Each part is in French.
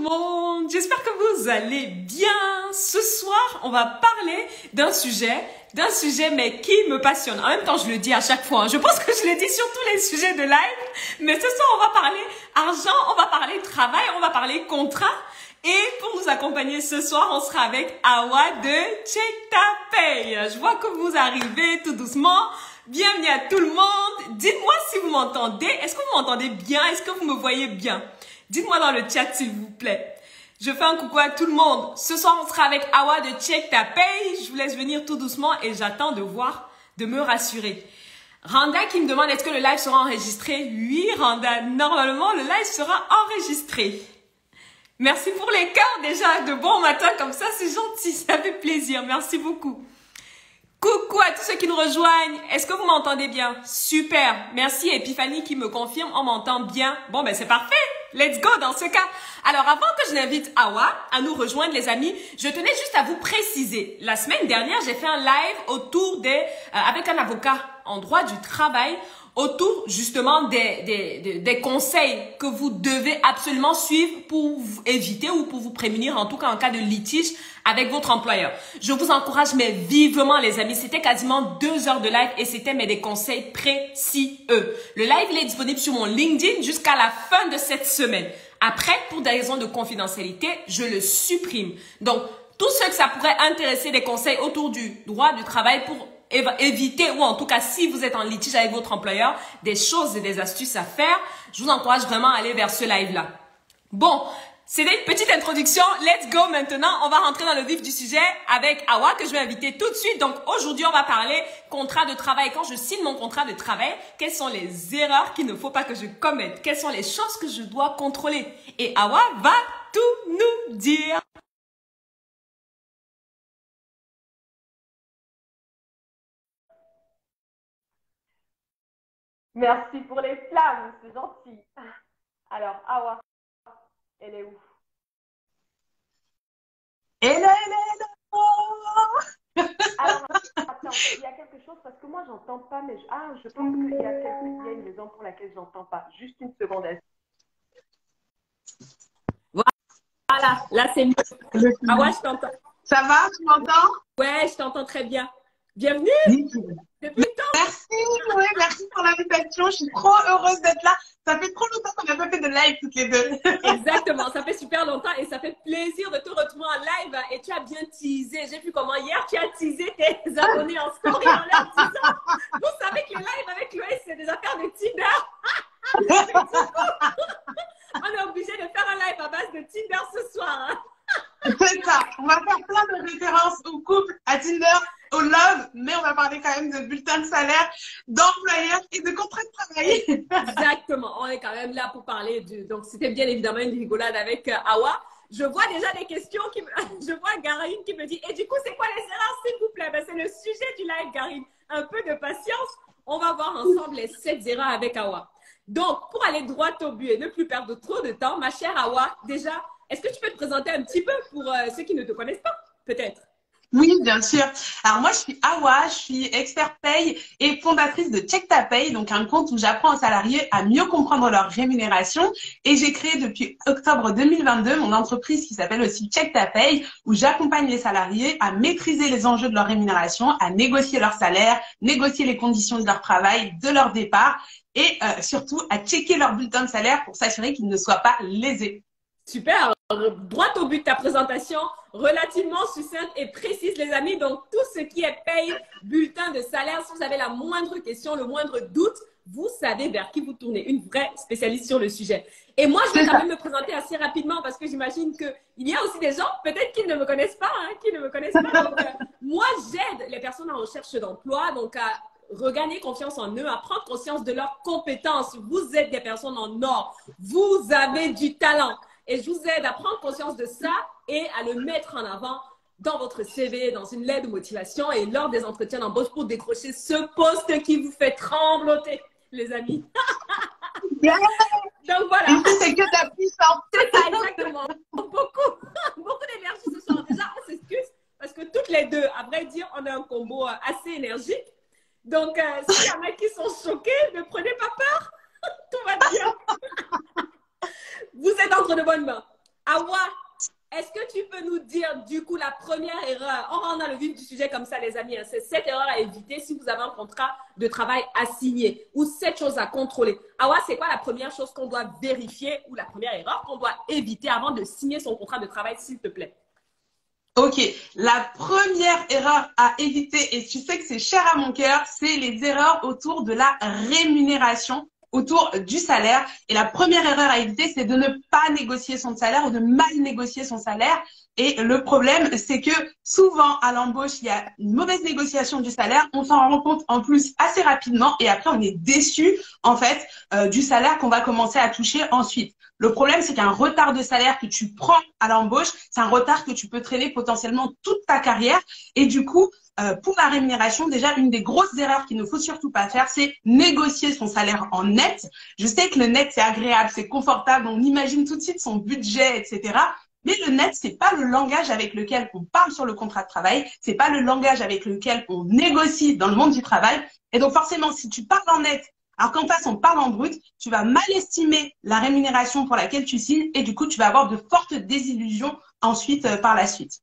monde, j'espère que vous allez bien. Ce soir, on va parler d'un sujet mais qui me passionne. En même temps, je le dis à chaque fois, hein. Je pense que je le dis sur tous les sujets de live, mais ce soir, on va parler argent, on va parler travail, on va parler contrat. Et pour nous accompagner ce soir, on sera avec Awa de Check Ta Paye. Je vois que vous arrivez tout doucement. Bienvenue à tout le monde. Dites-moi si vous m'entendez. Est-ce que vous m'entendez bien? Est-ce que vous me voyez bien? Dites-moi dans le chat s'il vous plaît. Je fais un coucou à tout le monde. Ce soir, on sera avec Awa de Check Ta Paye. Je vous laisse venir tout doucement et j'attends de me rassurer. Randa qui me demande est-ce que le live sera enregistré? Oui, Randa, normalement, le live sera enregistré. Merci pour les cœurs déjà de bon matin comme ça, c'est gentil, ça fait plaisir. Merci beaucoup. Coucou à tous ceux qui nous rejoignent. Est-ce que vous m'entendez bien? Super. Merci Epiphanie qui me confirme, on m'entend bien. Bon, ben c'est parfait. Let's go dans ce cas. Alors, avant que je n'invite Awa à nous rejoindre, les amis, je tenais juste à vous préciser. La semaine dernière, j'ai fait un live autour avec un avocat en droit du travail, autour justement des conseils que vous devez absolument suivre pour vous éviter ou pour vous prémunir, en tout cas en cas de litige avec votre employeur. Je vous encourage mais vivement les amis, c'était quasiment 2 heures de live et c'était mais des conseils précieux. Le live il est disponible sur mon LinkedIn jusqu'à la fin de cette semaine. Après, pour des raisons de confidentialité, je le supprime. Donc, tous ceux que ça pourrait intéresser des conseils autour du droit du travail pour éviter, ou en tout cas si vous êtes en litige avec votre employeur, des choses et des astuces à faire, je vous encourage vraiment à aller vers ce live-là. Bon, c'était une petite introduction. Let's go maintenant. On va rentrer dans le vif du sujet avec Awa que je vais inviter tout de suite. Donc aujourd'hui, on va parler contrat de travail. Quand je signe mon contrat de travail, quelles sont les erreurs qu'il ne faut pas que je commette? Quelles sont les choses que je dois contrôler? Et Awa va tout nous dire. Merci pour les flammes, c'est gentil. Alors, Awa, elle est où? Hello. Alors, attends, il y a quelque chose parce que moi, j'entends pas, mais je pense qu'il y a une raison pour laquelle j'entends pas. Juste une seconde. Voilà, là c'est mieux. Awa, je t'entends. Ça va, tu m'entends? Ouais, je t'entends très bien. Bienvenue. Depuis le temps. Merci, oui, merci pour l'invitation. Je suis trop heureuse d'être là. Ça fait trop longtemps qu'on n'a pas fait de live toutes les deux. Exactement, ça fait super longtemps et ça fait plaisir de te retrouver en live. Et tu as bien teasé. J'ai vu comment hier tu as teasé tes abonnés en story en leur disant vous savez que le live avec Loïs, c'est des affaires de Tinder. On est obligé de faire un live à base de Tinder ce soir. Hein. C'est ça. On va faire plein de références au couple, à Tinder, au love, mais on va parler quand même de bulletin de salaire, d'employeur et de contrat de travail. Exactement. On est quand même là pour parler donc c'était bien évidemment une rigolade avec Awa. Je vois déjà des questions je vois Garine qui me dit et du coup c'est quoi les erreurs s'il vous plaît? Ben, c'est le sujet du live Garine. Un peu de patience. On va voir ensemble les 7 erreurs avec Awa. Donc pour aller droit au but et ne plus perdre trop de temps, ma chère Awa, déjà, est-ce que tu peux te présenter un petit peu pour ceux qui ne te connaissent pas, peut-être? Oui, bien sûr. Alors moi, je suis Awa, je suis expert paye et fondatrice de Check Ta Paye, donc un compte où j'apprends aux salariés à mieux comprendre leur rémunération. Et j'ai créé depuis octobre 2022 mon entreprise qui s'appelle aussi Check Ta Paye, où j'accompagne les salariés à maîtriser les enjeux de leur rémunération, à négocier leur salaire, négocier les conditions de leur travail, de leur départ et surtout à checker leur bulletin de salaire pour s'assurer qu'ils ne soient pas lésés. Super, droit au but de ta présentation, relativement succincte et précise les amis. Donc tout ce qui est paye, bulletin de salaire, si vous avez la moindre question, le moindre doute, vous savez vers qui vous tournez, une vraie spécialiste sur le sujet. Et moi, je vais quand même me présenter assez rapidement parce que j'imagine qu'il y a aussi des gens peut-être qui ne me connaissent pas, Donc, moi, j'aide les personnes en recherche d'emploi, donc à regagner confiance en eux, à prendre conscience de leurs compétences. Vous êtes des personnes en or, vous avez du talent. Et je vous aide à prendre conscience de ça et à le mettre en avant dans votre CV, dans une lettre de motivation et lors des entretiens d'embauche pour décrocher ce poste qui vous fait trembloter, les amis. Yeah. Donc voilà. Et c'est que ta puissance. C'est ça, exactement. Beaucoup d'énergie ce soir. Déjà, on s'excuse parce que toutes les deux, à vrai dire, on a un combo assez énergique. Donc, s'il y en a qui sont choqués, ne prenez pas peur. Tout va bien. Vous êtes entre de bonnes mains. Awa, est-ce que tu peux nous dire, du coup, la première erreur? On rentre dans le vif du sujet comme ça, les amis. Hein. C'est cette erreur à éviter si vous avez un contrat de travail à signer ou cette chose à contrôler. Awa, c'est quoi la première chose qu'on doit vérifier ou la première erreur qu'on doit éviter avant de signer son contrat de travail, s'il te plaît? Ok, la première erreur à éviter, et tu sais que c'est cher à mon cœur, c'est les erreurs autour de la rémunération, autour du salaire. Et la première erreur à éviter, c'est de ne pas négocier son salaire ou de mal négocier son salaire. Et le problème, c'est que souvent, à l'embauche, il y a une mauvaise négociation du salaire. On s'en rend compte en plus assez rapidement et après, on est déçu, en fait, du salaire qu'on va commencer à toucher ensuite. Le problème, c'est qu'un retard de salaire que tu prends à l'embauche, c'est un retard que tu peux traîner potentiellement toute ta carrière. Et du coup, pour la rémunération, déjà, une des grosses erreurs qu'il ne faut surtout pas faire, c'est négocier son salaire en net. Je sais que le net, c'est agréable, c'est confortable, on imagine tout de suite son budget, etc. Mais le net, c'est pas le langage avec lequel on parle sur le contrat de travail, c'est pas le langage avec lequel on négocie dans le monde du travail. Et donc, forcément, si tu parles en net, alors qu'en face, on parle en brut, tu vas mal estimer la rémunération pour laquelle tu signes et du coup, tu vas avoir de fortes désillusions ensuite, par la suite.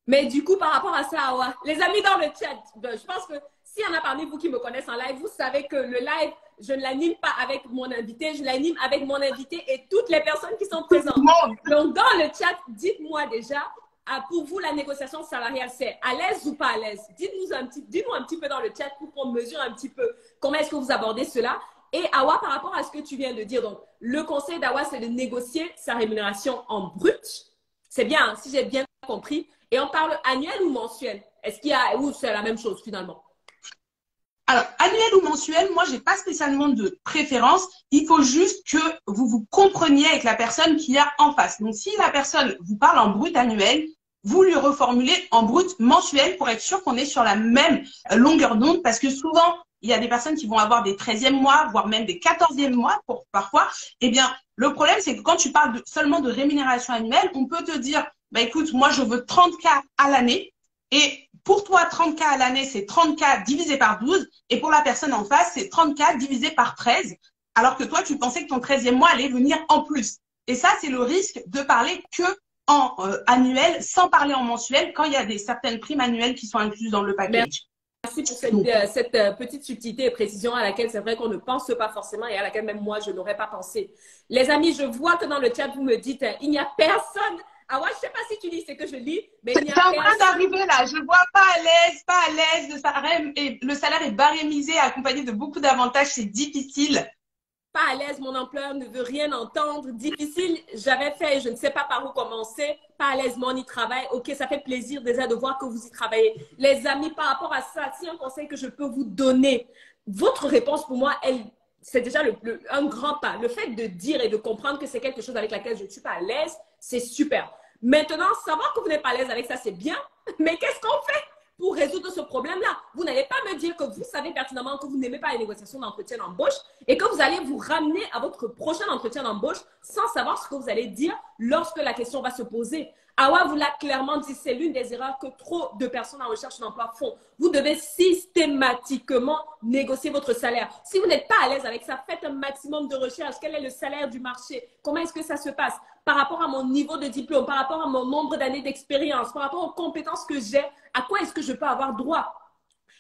Mais du coup, par rapport à ça, Awa, les amis dans le chat, je pense que s'il y en a parmi vous qui me connaissent en live, vous savez que le live, je ne l'anime pas avec mon invité, je l'anime avec mon invité et toutes les personnes qui sont présentes. Donc, dans le chat, dites-moi déjà, pour vous, la négociation salariale, c'est à l'aise ou pas à l'aise? Dites-nous un petit peu dans le chat pour qu'on mesure un petit peu comment est-ce que vous abordez cela. Et Awa, par rapport à ce que tu viens de dire, donc, le conseil d'Awa, c'est de négocier sa rémunération en brut. C'est bien, hein, si j'ai bien compris. Et on parle annuel ou mensuel? Est-ce qu'il y a, ou c'est la même chose finalement? Alors, annuel ou mensuel, moi, j'ai pas spécialement de préférence. Il faut juste que vous vous compreniez avec la personne qui a en face. Donc, si la personne vous parle en brut annuel, vous lui reformulez en brut mensuel pour être sûr qu'on est sur la même longueur d'onde parce que souvent, il y a des personnes qui vont avoir des 13e mois, voire même des 14e mois pour parfois. Eh bien, le problème, c'est que quand tu parles seulement de rémunération annuelle, on peut te dire, bah, écoute, moi, je veux 30K à l'année. Et pour toi, 30K à l'année, c'est 30K divisé par 12. Et pour la personne en face, c'est 30K divisé par 13. Alors que toi, tu pensais que ton 13e mois allait venir en plus. Et ça, c'est le risque de parler que en annuel, sans parler en mensuel, quand il y a certaines primes annuelles qui sont incluses dans le package. Merci pour cette petite subtilité et précision à laquelle c'est vrai qu'on ne pense pas forcément et à laquelle même moi, je n'aurais pas pensé. Les amis, je vois que dans le chat, vous me dites, il n'y a personne. Ah ouais, je ne sais pas si tu lis ce que je lis, mais il n'y a personne. C'est en train d'arriver là. Je vois pas à l'aise. Le salaire est barémisé, accompagné de beaucoup d'avantages. C'est difficile. Pas à l'aise, mon employeur ne veut rien entendre. Difficile, j'avais fait, je ne sais pas par où commencer. Pas à l'aise, mais on y travaille. Ok, ça fait plaisir déjà de voir que vous y travaillez. Les amis, par rapport à ça, si un conseil que je peux vous donner, votre réponse pour moi, c'est déjà un grand pas. Le fait de dire et de comprendre que c'est quelque chose avec laquelle je ne suis pas à l'aise, c'est super. Maintenant, savoir que vous n'êtes pas à l'aise avec ça, c'est bien. Mais qu'est-ce qu'on fait pour résoudre ce problème-là? Vous n'allez pas me dire que vous savez pertinemment que vous n'aimez pas les négociations d'entretien d'embauche et que vous allez vous ramener à votre prochain entretien d'embauche sans savoir ce que vous allez dire lorsque la question va se poser. Awa vous l'a clairement dit, c'est l'une des erreurs que trop de personnes en recherche d'emploi font. Vous devez systématiquement négocier votre salaire. Si vous n'êtes pas à l'aise avec ça, faites un maximum de recherche. Quel est le salaire du marché? Comment est-ce que ça se passe? Par rapport à mon niveau de diplôme, par rapport à mon nombre d'années d'expérience, par rapport aux compétences que j'ai, à quoi est-ce que je peux avoir droit?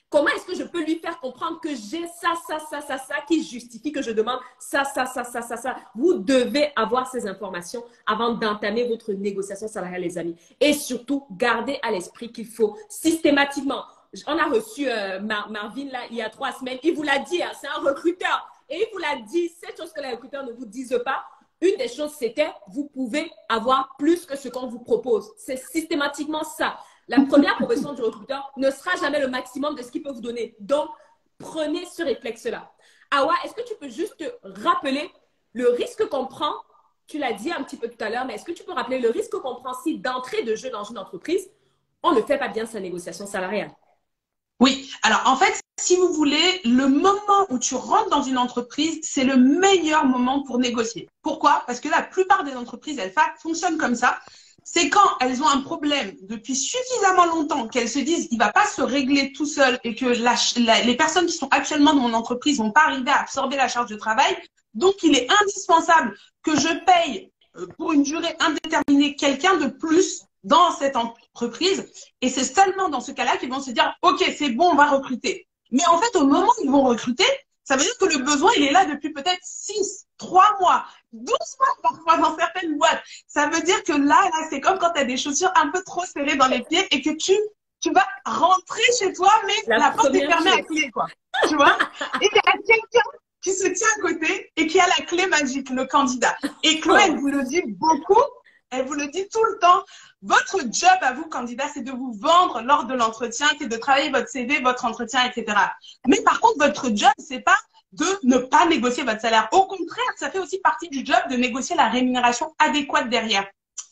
Comment est-ce que je peux lui faire comprendre que j'ai ça qui justifie que je demande ça. Vous devez avoir ces informations avant d'entamer votre négociation salariale, les amis. Et surtout, gardez à l'esprit qu'il faut systématiquement. On a reçu Marvin là, il y a 3 semaines. Il vous l'a dit, hein, c'est un recruteur. Et il vous l'a dit, cette chose que les recruteurs ne vous disent pas. Une des choses, c'était vous pouvez avoir plus que ce qu'on vous propose. C'est systématiquement ça. La première proposition du recruteur ne sera jamais le maximum de ce qu'il peut vous donner. Donc, prenez ce réflexe-là. Awa, est-ce que tu peux juste rappeler le risque qu'on prend? Tu l'as dit un petit peu tout à l'heure, mais est-ce que tu peux rappeler le risque qu'on prend si d'entrée de jeu dans une entreprise, on ne fait pas bien sa négociation salariale? Oui. Alors, en fait, si vous voulez, le moment où tu rentres dans une entreprise, c'est le meilleur moment pour négocier. Pourquoi? Parce que la plupart des entreprises, elles fonctionnent comme ça. C'est quand elles ont un problème depuis suffisamment longtemps qu'elles se disent il va pas se régler tout seul et que les personnes qui sont actuellement dans mon entreprise vont pas arriver à absorber la charge de travail. Donc, il est indispensable que je paye pour une durée indéterminée quelqu'un de plus dans cette entreprise. Et c'est seulement dans ce cas-là qu'ils vont se dire, OK, c'est bon, on va recruter. Mais en fait, au moment où ils vont recruter, ça veut dire que le besoin, il est là depuis peut-être 6, 3 mois, 12 mois parfois dans certaines boîtes. Ça veut dire que là c'est comme quand tu as des chaussures un peu trop serrées dans les pieds et que tu vas rentrer chez toi, mais la porte est fermée à clé, quoi. Tu vois? Et il y a quelqu'un qui se tient à côté et qui a la clé magique, le candidat. Et Chloé, elle vous le dit beaucoup, elle vous le dit tout le temps. Votre job à vous, candidat, c'est de vous vendre lors de l'entretien, c'est de travailler votre CV, votre entretien, etc. Mais par contre, votre job, c'est pas de ne pas négocier votre salaire. Au contraire, ça fait aussi partie du job de négocier la rémunération adéquate derrière.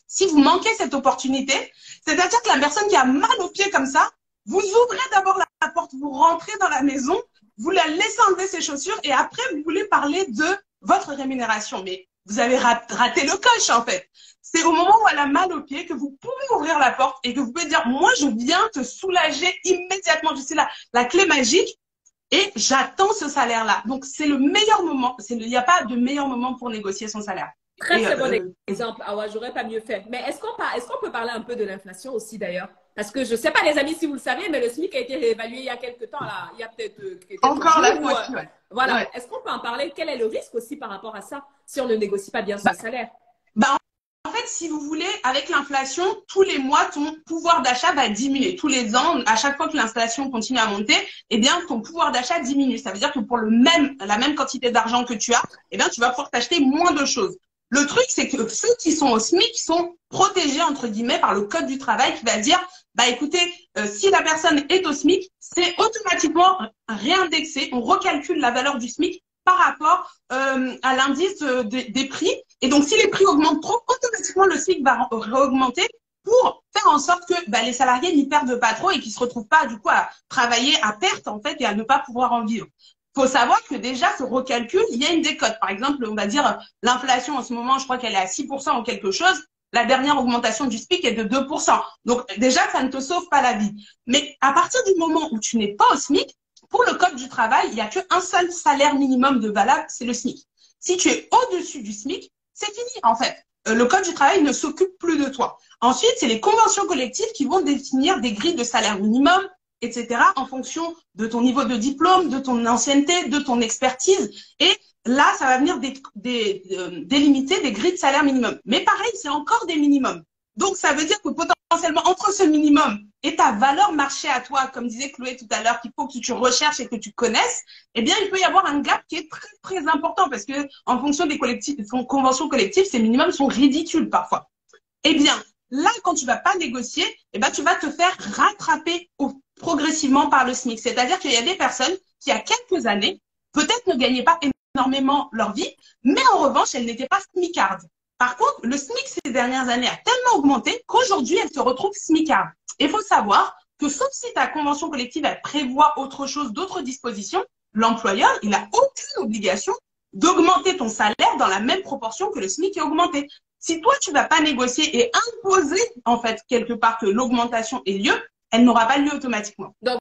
Si vous manquez cette opportunité, c'est-à-dire que la personne qui a mal aux pieds comme ça, vous ouvrez d'abord la porte, vous rentrez dans la maison, vous la laissez enlever ses chaussures et après, vous voulez parler de votre rémunération. Mais vous avez raté le coche, en fait. C'est au moment où elle a mal aux pieds que vous pouvez ouvrir la porte et que vous pouvez dire, moi, je viens te soulager immédiatement. Je suis la clé magique et j'attends ce salaire-là. Donc, c'est le meilleur moment. Il n'y a pas de meilleur moment pour négocier son salaire. Très bon exemple. Ah ouais, j'aurais pas mieux fait. Mais est-ce qu'on peut parler un peu de l'inflation aussi d'ailleurs? Parce que je ne sais pas, les amis, si vous le savez, mais le SMIC a été réévalué il y a quelques temps, là. Il y a peut-être encore la fois. Voilà. Ouais. Est-ce qu'on peut en parler? Quel est le risque aussi par rapport à ça si on ne négocie pas bien son salaire? En fait, si vous voulez, avec l'inflation, tous les mois, ton pouvoir d'achat va diminuer. Tous les ans, à chaque fois que l'inflation continue à monter, eh bien, ton pouvoir d'achat diminue. Ça veut dire que pour la même quantité d'argent que tu as, eh bien, tu vas pouvoir t'acheter moins de choses. Le truc, c'est que ceux qui sont au SMIC sont protégés, entre guillemets, par le code du travail qui va dire, bah écoutez, si la personne est au SMIC, c'est automatiquement réindexé. On recalcule la valeur du SMIC par rapport à l'indice des prix. Et donc, si les prix augmentent trop, automatiquement, le SMIC va réaugmenter pour faire en sorte que les salariés n'y perdent pas trop et qu'ils ne se retrouvent pas, du coup, à travailler à perte, en fait, et à ne pas pouvoir en vivre. Il faut savoir que déjà, ce recalcul, il y a une décote. Par exemple, on va dire l'inflation en ce moment, je crois qu'elle est à 6% ou quelque chose. La dernière augmentation du SMIC est de 2%. Donc, déjà, ça ne te sauve pas la vie. Mais à partir du moment où tu n'es pas au SMIC, pour le code du travail, il n'y a qu'un seul salaire minimum de valable, c'est le SMIC. Si tu es au-dessus du SMIC, c'est fini, en fait. Le code du travail ne s'occupe plus de toi. Ensuite, c'est les conventions collectives qui vont définir des grilles de salaire minimum, etc., en fonction de ton niveau de diplôme, de ton ancienneté, de ton expertise. Et là, ça va venir délimiter des grilles de salaire minimum. Mais pareil, c'est encore des minimums. Donc, ça veut dire que potentiellement, entre ce minimum et ta valeur marché à toi, comme disait Chloé tout à l'heure, qu'il faut que tu recherches et que tu connaisses, eh bien, il peut y avoir un gap qui est très, très important parce que en fonction des conventions collectives, ces minimums sont ridicules parfois. Eh bien, là, quand tu vas pas négocier, eh ben, tu vas te faire rattraper progressivement par le SMIC. C'est-à-dire qu'il y a des personnes qui, il y a quelques années, peut-être ne gagnaient pas énormément leur vie, mais en revanche, elles n'étaient pas SMICardes. Par contre, le SMIC ces dernières années a tellement augmenté qu'aujourd'hui, elle se retrouve SMICarde. Il faut savoir que sauf si ta convention collective elle prévoit autre chose, d'autres dispositions, l'employeur, il n'a aucune obligation d'augmenter ton salaire dans la même proportion que le SMIC est augmenté. Si toi, tu ne vas pas négocier et imposer, en fait, quelque part que l'augmentation ait lieu, elle n'aura pas lieu automatiquement. Donc,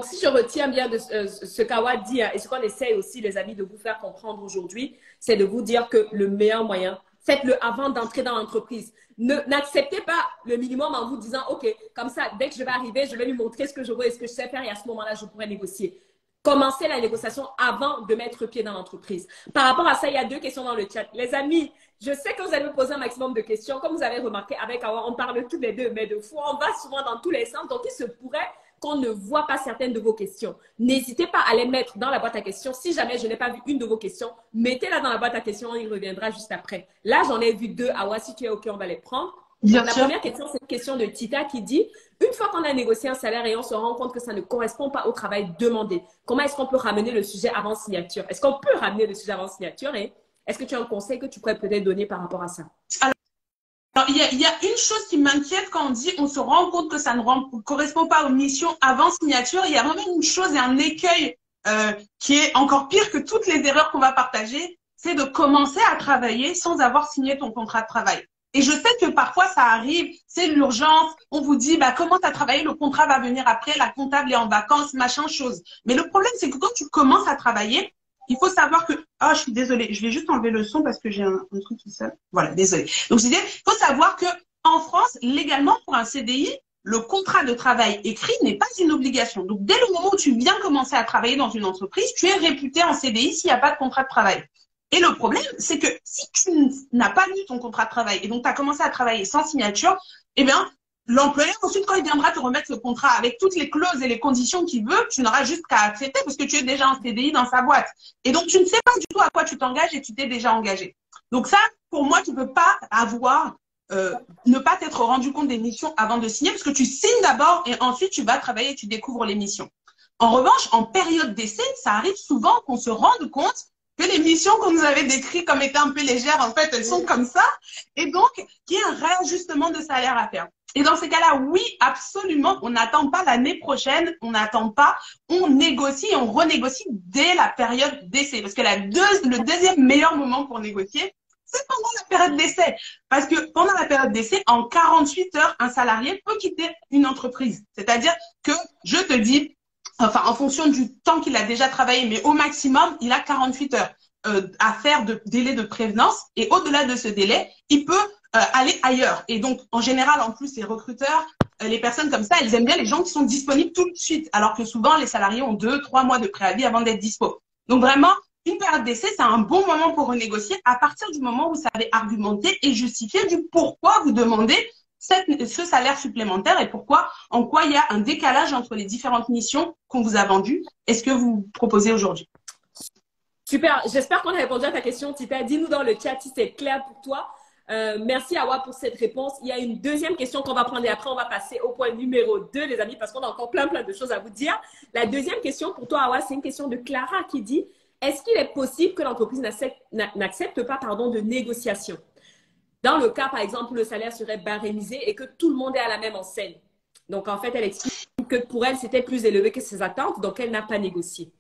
si je retiens bien de ce qu'Awa dit et ce qu'on essaye aussi, les amis, de vous faire comprendre aujourd'hui, c'est de vous dire que le meilleur moyen, faites-le avant d'entrer dans l'entreprise. N'acceptez pas le minimum en vous disant, OK, comme ça, dès que je vais arriver, je vais lui montrer ce que je veux et ce que je sais faire et à ce moment-là, je pourrai négocier. Commencez la négociation avant de mettre pied dans l'entreprise. Par rapport à ça, il y a 2 questions dans le chat. Les amis, je sais que vous allez me poser un maximum de questions. Comme vous avez remarqué avec Awa, on parle tous les deux, mais de fois, on va souvent dans tous les sens. Donc, il se pourrait qu'on ne voit pas certaines de vos questions. N'hésitez pas à les mettre dans la boîte à questions. Si jamais je n'ai pas vu une de vos questions, mettez-la dans la boîte à questions, il reviendra juste après. Là, j'en ai vu 2. Awa, si tu es OK, on va les prendre. Bien Donc, sûr. La première question, c'est une question de Tita qui dit, une fois qu'on a négocié un salaire et on se rend compte que ça ne correspond pas au travail demandé, comment est-ce qu'on peut ramener le sujet avant signature? Est-ce qu'on peut ramener le sujet avant signature et est-ce que tu as un conseil que tu pourrais peut-être donner par rapport à ça? Alors, il y a une chose qui m'inquiète quand on dit on se rend compte que ça ne correspond pas aux missions avant signature. Il y a vraiment une chose et un écueil qui est encore pire que toutes les erreurs qu'on va partager, c'est de commencer à travailler sans avoir signé ton contrat de travail. Et je sais que parfois ça arrive, c'est l'urgence, on vous dit comment tu as travaillé, le contrat va venir après, la comptable est en vacances, machin chose. Mais le problème c'est que quand tu commences à travailler, il faut savoir que… Ah, je suis désolée, je vais juste enlever le son parce que j'ai un truc qui sonne. Voilà, désolée. Donc, je disais, il faut savoir que en France, légalement, pour un CDI, le contrat de travail écrit n'est pas une obligation. Donc, dès le moment où tu viens commencer à travailler dans une entreprise, tu es réputé en CDI s'il n'y a pas de contrat de travail. Et le problème, c'est que si tu n'as pas lu ton contrat de travail et donc tu as commencé à travailler sans signature, eh bien, l'employeur, ensuite, quand il viendra te remettre le contrat avec toutes les clauses et les conditions qu'il veut, tu n'auras juste qu'à accepter parce que tu es déjà en CDI dans sa boîte. Et donc, tu ne sais pas du tout à quoi tu t'engages et tu t'es déjà engagé. Donc ça, pour moi, tu ne peux pas ne pas t'être rendu compte des missions avant de signer parce que tu signes d'abord et ensuite tu vas travailler et tu découvres les missions. En revanche, en période d'essai, ça arrive souvent qu'on se rende compte que les missions qu'on nous avait décrites comme étant un peu légères, en fait, elles sont comme ça. Et donc, qu'il y a un réajustement de salaire à faire. Et dans ces cas-là, oui, absolument, on n'attend pas l'année prochaine, on n'attend pas, on négocie, on renégocie dès la période d'essai. Parce que le deuxième meilleur moment pour négocier, c'est pendant la période d'essai. Parce que pendant la période d'essai, en 48 heures, un salarié peut quitter une entreprise. C'est-à-dire que je te dis, enfin, en fonction du temps qu'il a déjà travaillé, mais au maximum, il a 48 heures à faire de délai de prévenance. Et au-delà de ce délai, il peut aller ailleurs. Et donc, en général, en plus, les recruteurs, les personnes comme ça, elles aiment bien les gens qui sont disponibles tout de suite. Alors que souvent, les salariés ont 2-3 mois de préavis avant d'être dispo. Donc, vraiment, une période d'essai, c'est un bon moment pour renégocier à partir du moment où vous savez argumenter et justifier du pourquoi vous demandez ce salaire supplémentaire et en quoi il y a un décalage entre les différentes missions qu'on vous a vendues et ce que vous proposez aujourd'hui. Super, j'espère qu'on a répondu à ta question, Tita. Dis-nous dans le chat si c'est clair pour toi. Merci Awa pour cette réponse. Il y a une deuxième question qu'on va prendre et après on va passer au point numéro 2, les amis, parce qu'on a encore plein de choses à vous dire. La deuxième question pour toi, Awa, c'est une question de Clara qui dit: est-ce qu'il est possible que l'entreprise n'accepte pas de négociation? Dans le cas, par exemple, où le salaire serait barémisé et que tout le monde est à la même enseigne. Donc, en fait, elle explique que pour elle, c'était plus élevé que ses attentes, donc elle n'a pas négocié.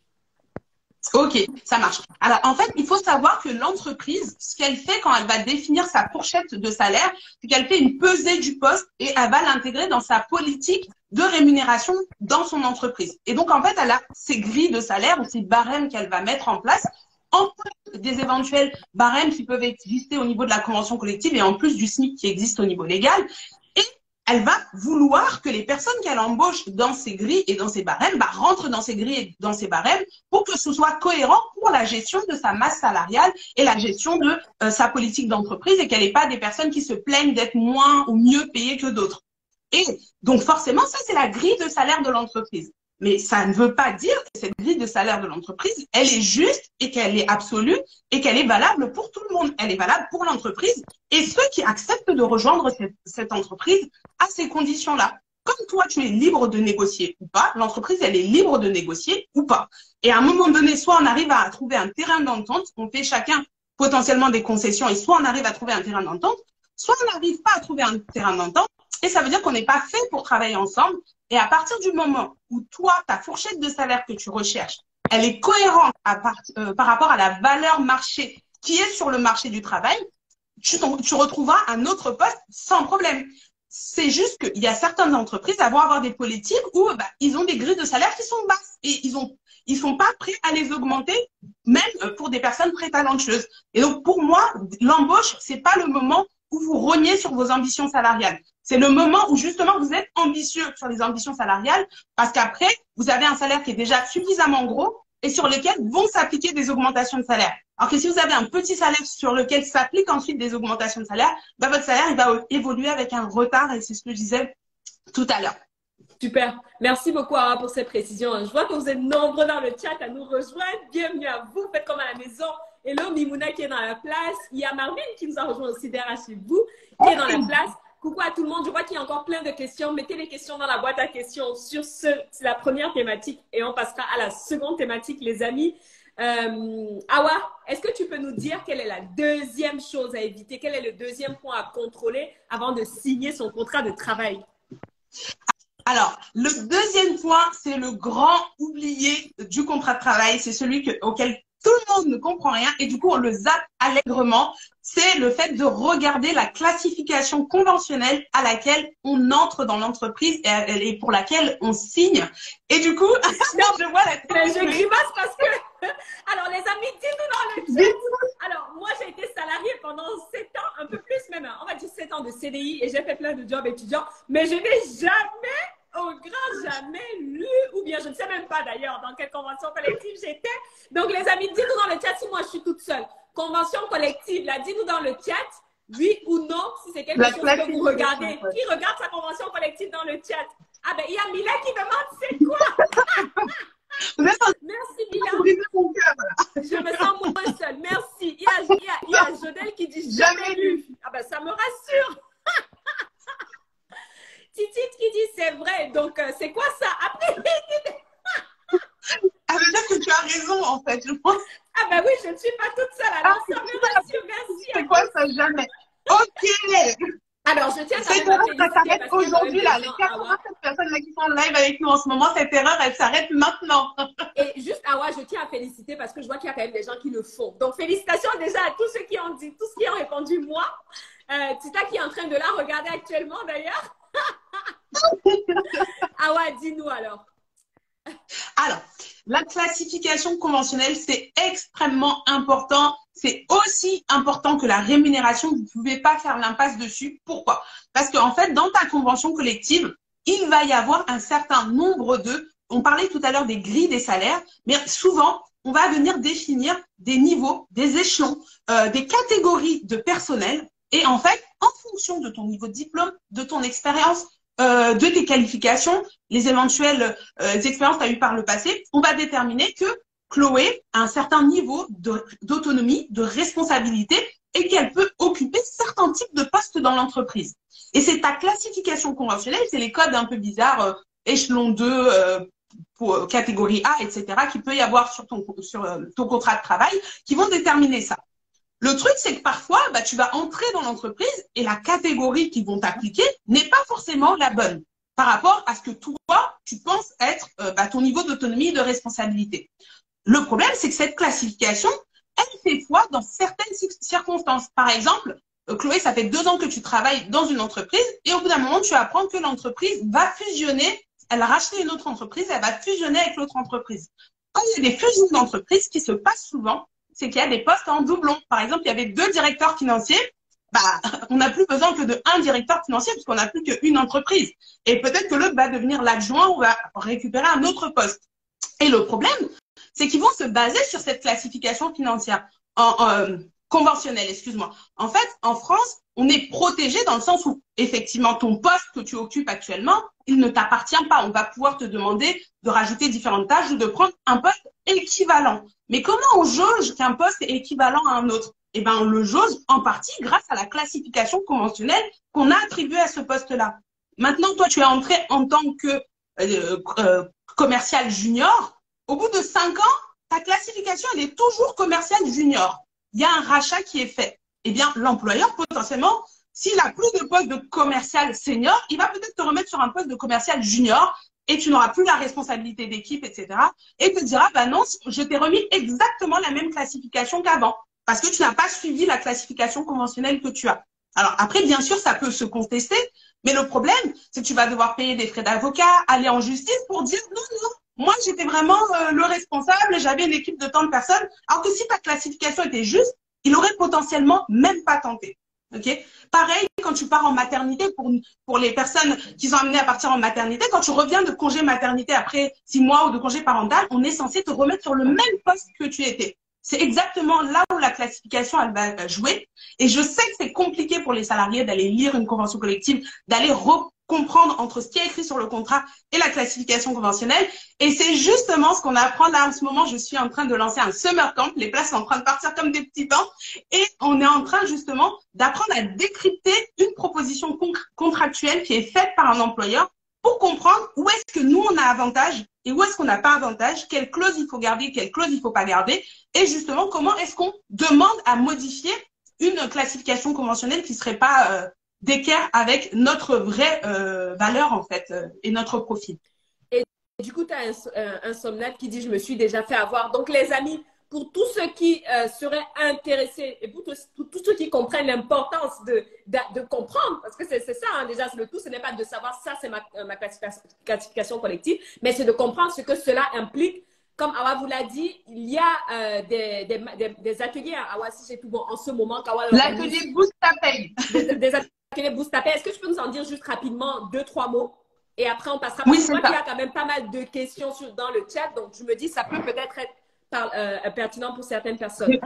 Ok, ça marche. Alors, en fait, il faut savoir que l'entreprise, ce qu'elle fait quand elle va définir sa fourchette de salaire, c'est qu'elle fait une pesée du poste et elle va l'intégrer dans sa politique de rémunération dans son entreprise. Et donc, en fait, elle a ses grilles de salaire ou ses barèmes qu'elle va mettre en place, en plus des éventuels barèmes qui peuvent exister au niveau de la convention collective et en plus du SMIC qui existe au niveau légal. Et elle va vouloir que les personnes qu'elle embauche dans ces grilles et dans ces barèmes rentrent dans ces grilles et dans ces barèmes pour que ce soit cohérent pour la gestion de sa masse salariale et la gestion de sa politique d'entreprise et qu'elle n'ait pas des personnes qui se plaignent d'être moins ou mieux payées que d'autres. Et donc forcément, ça c'est la grille de salaire de l'entreprise. Mais ça ne veut pas dire que cette grille de salaire de l'entreprise, elle est juste et qu'elle est absolue et qu'elle est valable pour tout le monde. Elle est valable pour l'entreprise et ceux qui acceptent de rejoindre cette entreprise à ces conditions-là. Comme toi, tu es libre de négocier ou pas, l'entreprise, elle est libre de négocier ou pas. Et à un moment donné, soit on arrive à trouver un terrain d'entente, on fait chacun potentiellement des concessions et soit on arrive à trouver un terrain d'entente, soit on n'arrive pas à trouver un terrain d'entente et ça veut dire qu'on n'est pas fait pour travailler ensemble. Et à partir du moment où toi, ta fourchette de salaire que tu recherches, elle est cohérente par rapport à la valeur marché qui est sur le marché du travail, tu retrouveras un autre poste sans problème. C'est juste qu'il y a certaines entreprises qui vont avoir des politiques où ils ont des grilles de salaire qui sont basses et ils sont pas prêts à les augmenter, même pour des personnes très talentueuses. Et donc, pour moi, l'embauche, c'est pas le moment où vous rognez sur vos ambitions salariales. C'est le moment où justement vous êtes ambitieux sur les ambitions salariales parce qu'après, vous avez un salaire qui est déjà suffisamment gros et sur lequel vont s'appliquer des augmentations de salaire. Alors que si vous avez un petit salaire sur lequel s'appliquent ensuite des augmentations de salaire, votre salaire il va évoluer avec un retard et c'est ce que je disais tout à l'heure. Super. Merci beaucoup Awa pour ces précisions. Je vois que vous êtes nombreux dans le chat à nous rejoindre. Bienvenue à vous. Faites comme à la maison. Hello Mimouna qui est dans la place. Il y a Marvin qui nous a rejoint aussi derrière chez vous, qui est dans la place. Coucou à tout le monde. Je vois qu'il y a encore plein de questions. Mettez les questions dans la boîte à questions sur c'est la première thématique et on passera à la seconde thématique, les amis. Awa, est-ce que tu peux nous dire quelle est la deuxième chose à éviter? Quel est le deuxième point à contrôler avant de signer son contrat de travail? Alors, le deuxième point, c'est le grand oublié du contrat de travail. C'est celui auquel tout le monde ne comprend rien et du coup, on le zappe allègrement. C'est le fait de regarder la classification conventionnelle à laquelle on entre dans l'entreprise et pour laquelle on signe. Et du coup, je vois la tête. Mais je grimace parce que… Alors, les amis, dites-nous dans le chat. Alors, moi, j'ai été salariée pendant 7 ans, un peu plus même, on va dire 7 ans de CDI et j'ai fait plein de jobs étudiants, mais je n'ai jamais, au grand jamais, lu, ou bien je ne sais même pas d'ailleurs dans quelle convention collective j'étais. Donc, les amis, dites-nous dans le chat si moi, je suis toute seule. Convention collective, là, dites-nous dans le chat, oui ou non, si c'est quelque chose que vous regardez. Qui regarde sa convention collective dans le chat? Ah ben, il y a Mila qui demande c'est quoi? Merci Mila. Je me sens moins seule. Merci. Il y a Jodel qui dit jamais lu. Ah ben ça me rassure. Titite qui dit c'est vrai. Donc c'est quoi ça? Après, ça veut dire que tu as raison en fait. Je pense. Ah ben oui, je ne suis pas toute seule. Alors ça me rassure. Merci. C'est quoi ça jamais? Ok. Alors, je tiens à cette erreur, ça s'arrête aujourd'hui, là. Les 87 personnes là qui sont en live avec nous en ce moment, cette erreur, elle s'arrête maintenant. Et juste, Awa, je tiens à féliciter parce que je vois qu'il y a quand même des gens qui le font. Donc, félicitations déjà à tous ceux qui ont dit, tous qui ont répondu moi. Tita qui est en train de la regarder actuellement, d'ailleurs. Awa, dis-nous alors. Alors, la classification conventionnelle, c'est extrêmement important. C'est aussi important que la rémunération. Vous ne pouvez pas faire l'impasse dessus. Pourquoi? Parce qu'en fait, dans ta convention collective, il va y avoir un certain nombre de… On parlait tout à l'heure des grilles des salaires, mais souvent, on va venir définir des niveaux, des échelons, des catégories de personnel. Et en fait, en fonction de ton niveau de diplôme, de ton expérience, de tes qualifications, les éventuelles expériences que tu as eues par le passé, on va déterminer que Chloé a un certain niveau d'autonomie, de responsabilité et qu'elle peut occuper certains types de postes dans l'entreprise. Et c'est ta classification conventionnelle, c'est les codes un peu bizarres, échelon 2, pour, catégorie A, etc., qu'il peut y avoir sur ton contrat de travail, qui vont déterminer ça. Le truc, c'est que parfois, tu vas entrer dans l'entreprise et la catégorie qu'ils vont t'appliquer n'est pas forcément la bonne par rapport à ce que toi, tu penses être ton niveau d'autonomie et de responsabilité. Le problème, c'est que cette classification, elle fait foi dans certaines circonstances. Par exemple, Chloé, ça fait 2 ans que tu travailles dans une entreprise et au bout d'un moment, tu apprends que l'entreprise va fusionner. Elle a racheté une autre entreprise, elle va fusionner avec l'autre entreprise. Quand il y a des fusions d'entreprises qui se passent souvent, c'est qu'il y a des postes en doublon. Par exemple, il y avait 2 directeurs financiers. On n'a plus besoin que de 1 directeur financier puisqu'on n'a plus qu'une entreprise. Et peut-être que l'autre va devenir l'adjoint ou va récupérer un autre poste. Et le problème, c'est qu'ils vont se baser sur cette classification financière, conventionnelle, excuse-moi. En fait, en France, on est protégé dans le sens où, effectivement, ton poste que tu occupes actuellement, il ne t'appartient pas. On va pouvoir te demander de rajouter différentes tâches ou de prendre un poste équivalent. Mais comment on jauge qu'un poste est équivalent à un autre? Eh ben, on le jauge en partie grâce à la classification conventionnelle qu'on a attribuée à ce poste-là. Maintenant, toi, tu es entré en tant que commercial junior. Au bout de 5 ans, ta classification, elle est toujours commercial junior. Il y a un rachat qui est fait. Eh bien, l'employeur, potentiellement, s'il n'a plus de poste de commercial senior, il va peut-être te remettre sur un poste de commercial junior et tu n'auras plus la responsabilité d'équipe, etc. Et te dira, non, je t'ai remis exactement la même classification qu'avant parce que tu n'as pas suivi la classification conventionnelle que tu as. Alors après, bien sûr, ça peut se contester, mais le problème, c'est que tu vas devoir payer des frais d'avocat, aller en justice pour dire non, moi, j'étais vraiment le responsable, j'avais une équipe de tant de personnes. Alors que si ta classification était juste, il aurait potentiellement même pas tenté. Ok? Pareil, quand tu pars en maternité, pour les personnes qui sont amenées à partir en maternité, quand tu reviens de congé maternité après 6 mois ou de congé parental, on est censé te remettre sur le même poste que tu étais. C'est exactement là où la classification, elle va jouer. Et je sais que c'est compliqué pour les salariés d'aller lire une convention collective, d'aller comprendre entre ce qui est écrit sur le contrat et la classification conventionnelle. Et c'est justement ce qu'on apprend là en ce moment. Je suis en train de lancer un summer camp. Les places sont en train de partir comme des petits pains. Et on est en train justement d'apprendre à décrypter une proposition contractuelle qui est faite par un employeur pour comprendre où est-ce que nous, on a avantage et où est-ce qu'on n'a pas avantage, quelles clauses il faut garder, quelles clauses il ne faut pas garder, et justement, comment est-ce qu'on demande à modifier une classification conventionnelle qui ne serait pas d'équerre avec notre vraie valeur, en fait, et notre profil. Et du coup, tu as un somnat qui dit « Je me suis déjà fait avoir ». Donc, les amis, pour tous ceux qui seraient intéressés et pour tous ceux qui comprennent l'importance de comprendre, parce que c'est ça, hein, déjà, le tout, ce n'est pas de savoir ça, c'est ma classification collective, mais c'est de comprendre ce que cela implique. Comme Awa vous l'a dit, il y a des ateliers à Awa, si j'ai tout bon, en ce moment. L'atelier Boost ta paye. Des ateliers Boost ta paye. Est-ce que tu peux nous en dire juste rapidement 2-3 mots? Et après, on passera. Oui, je crois qu'il y a quand même pas mal de questions dans le chat, donc je me dis ça peut peut-être être pertinent pour certaines personnes.